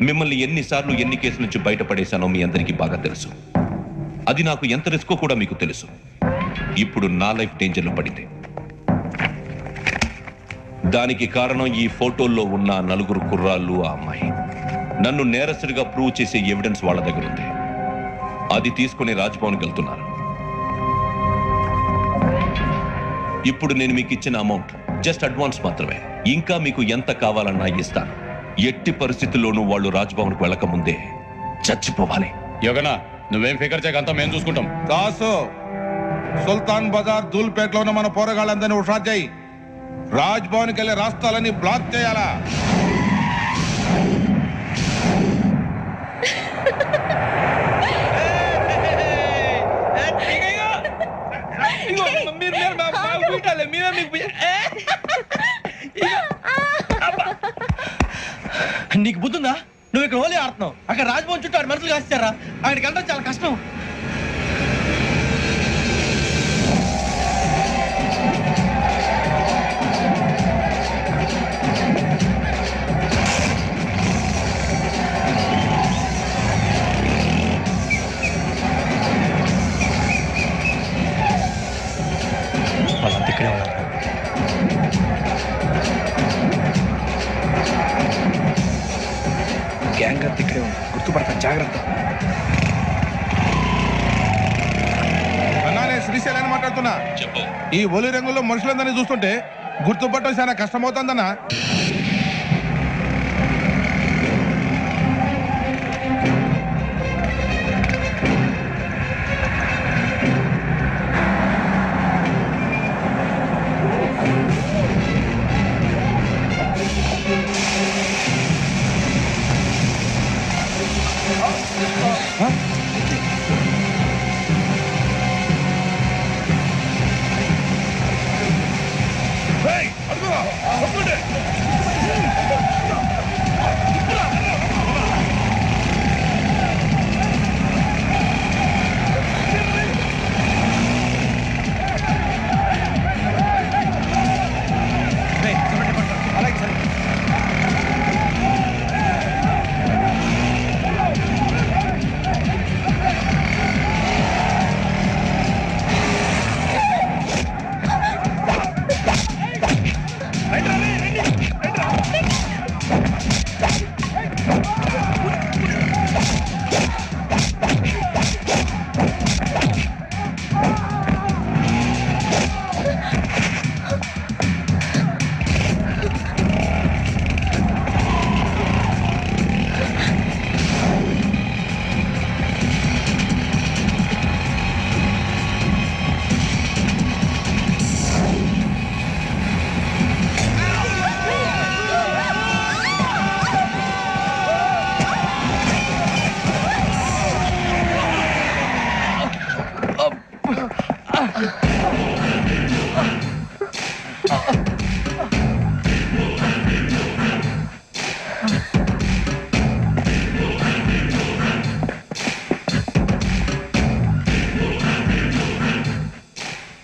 S11: మిమ్మల్ని ఎన్నిసార్లు ఎన్ని కేసుల నుంచి బయటపడేశానో మీ అందరికీ బాగా తెలుసు. అది నాకు ఎంత రిస్కో కూడా మీకు తెలుసు. ఇప్పుడు నా లైఫ్ డేంజర్లో పడింది. దానికి కారణం ఈ ఫోటోల్లో ఉన్న 4 కుర్రాళ్ళు, ఆ అమ్మాయి. నన్ను నేరస్తుడిగా ప్రూవ్ చేసే ఎవిడెన్స్ వాళ్ళ దగ్గర ఉంది. అది తీసుకుని రాజ్భవన్కి వెళ్తున్నారు. ఇప్పుడు నేను మీకు ఇచ్చిన అమౌంట్ జస్ట్ అడ్వాన్స్ మాత్రమే. ఇంకా మీకు ఎంత కావాలన్నా ఇస్తాను. ఎట్టి పరిస్థితుల్లోనూ వాళ్ళు రాజ్భవన్కు వెళ్ళక ముందే చచ్చిపోవాలి.
S12: యోగనా, నువ్వేం ఫికర్ చేయకంతా మేము చూసుకుంటాం. దాసు, సుల్తాన్ బజార్ ధూల్పేటలో ఉన్న మన పోరగాళ్ళందరినీ హుషారు చేయి. రాజ్ భవన్కి వెళ్ళే రాష్ట్రాలన్నీ బ్లాక్ చేయాలా?
S7: నీకు బుద్ధుందా? నువ్వు ఇక్కడ హోలీ ఆడుతున్నావు, అక్కడ రాజ్భవన్ చుట్టూ ఆడు మనుషులు కాస్తారా? అక్కడికి వెళ్ళడం చాలా కష్టం. వాళ్ళంతా ఇక్కడే ఉన్నారు.
S12: అన్నా నేను శ్రీశైలాన్ని మాట్లాడుతున్నా.
S6: చెప్పు.
S12: ఈ ఒలి రంగుల్లో మనుషులందరినీ చూస్తుంటే గుర్తుపట్టడం చాలా కష్టమవుతుందన్నా.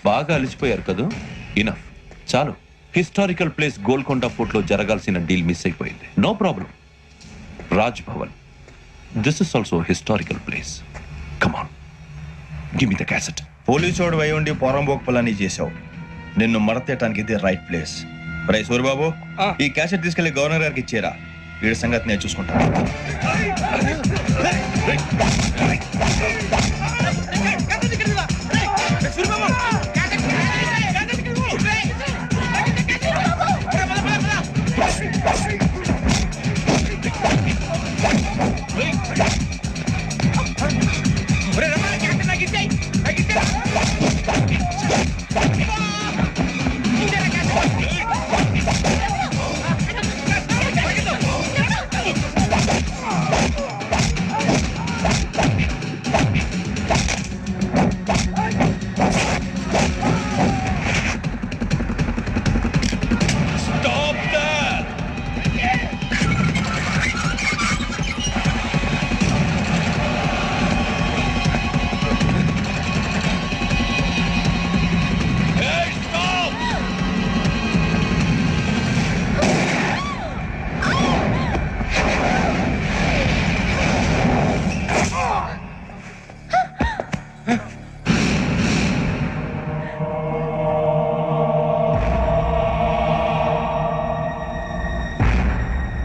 S11: బాగా అలిసిపోయారు కదా, ఇనఫ్, చాలు. హిస్టారికల్ ప్లేస్ గోల్కొండ ఫోర్ట్ లో జరగాల్సిన డీల్ మిస్ అయిపోయింది. No problem. Raj Bhavan, this is also historical place. Come on, give me the cassette.
S7: పోలీసోడు వై ఉండి పొరంబోకు పలాని చేసావు. నిన్ను మడతేయటానికి ఇది రైట్ ప్లేస్. రై సూరిబాబు, ఈ క్యాసెట్ తీసుకెళ్లి గవర్నర్ గారికి ఇచ్చేరా. వీడి సంగతి నేను చూసుకుంటాను.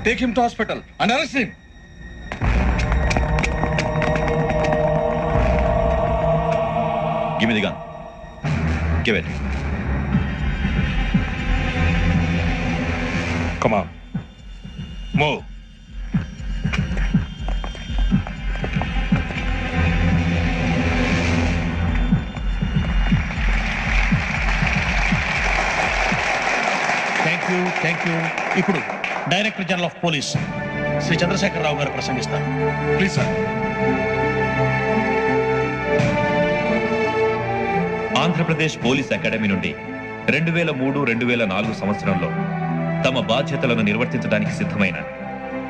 S12: Take him to hospital and arrest him.
S10: Give me the gun. Give it.
S12: Come on. Move.
S5: Thank you. ఇప్పుడు director general of police Shri Chandrasekhar Rao గారు ప్రసంగిస్తారు.
S12: Please, sir.
S6: Andhra Pradesh police academy నుండి 2003-2004 సంవత్సరంలో తమ బాధ్యతలను నిర్వర్తించడానికి సిద్ధమైన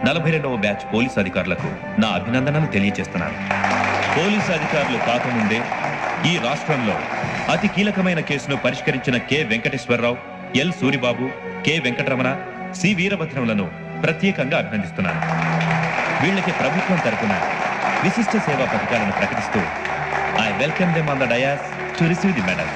S6: 42వ బ్యాచ్ పోలీస్ అధికారులకు నా అభినందనలు తెలియజేస్తున్నాను. పోలీసు అధికారులు కాకముందే ఈ రాష్ట్రంలో అతి కీలకమైన కేసును పరిష్కరించిన K Venkateswara Rao, L Suribabu, K Venkataramana, C వీరభద్రంలను ప్రత్యేకంగా అభినందిస్తున్నాను. వీళ్ళకి ప్రభుత్వం తరపున విశిష్ట సేవా పథకాలను ప్రకటిస్తూ I welcome them on the dais to receive the medal.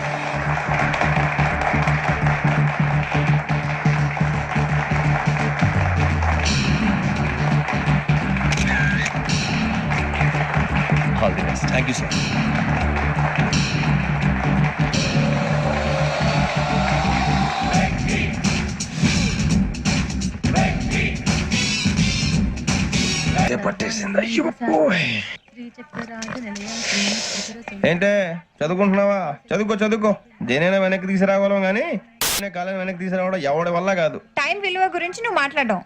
S7: Thank you sir. పట్టేసింది. ఏంటే చదువుకుంటున్నావా? చదువుకో దేనైనా వెనక్కి తీసుకురావాలం కానీ కాలం వెనక్కి తీసుకురావడం ఎవడి వల్ల కాదు.
S13: టైం విలువ గురించి నువ్వు మాట్లాడడం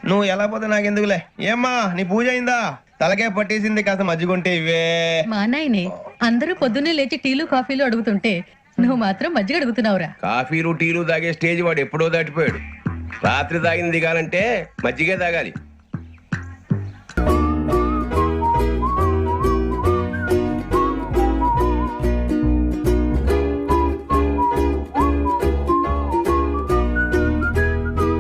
S7: నువ్వు ఎలా పోతే నాకెందుకులే. ఏమ్మా నీ పూజ అయిందా? తలకే పట్టేసింది, కాస్త మజ్జిగుంటే ఇవే.
S13: మా నాయనే అందరూ పొద్దున్నే లేచి టీలు కాఫీలు అడుగుతుంటే నువ్వు మాత్రం మజ్జిగ అడుగుతున్నావురా.
S7: కాఫీలు టీలు తాగే స్టేజ్ వాడు ఎప్పుడో దాటిపోయాడు. రాత్రి తాగింది దిగాలంటే మజ్జిగే తాగాలి.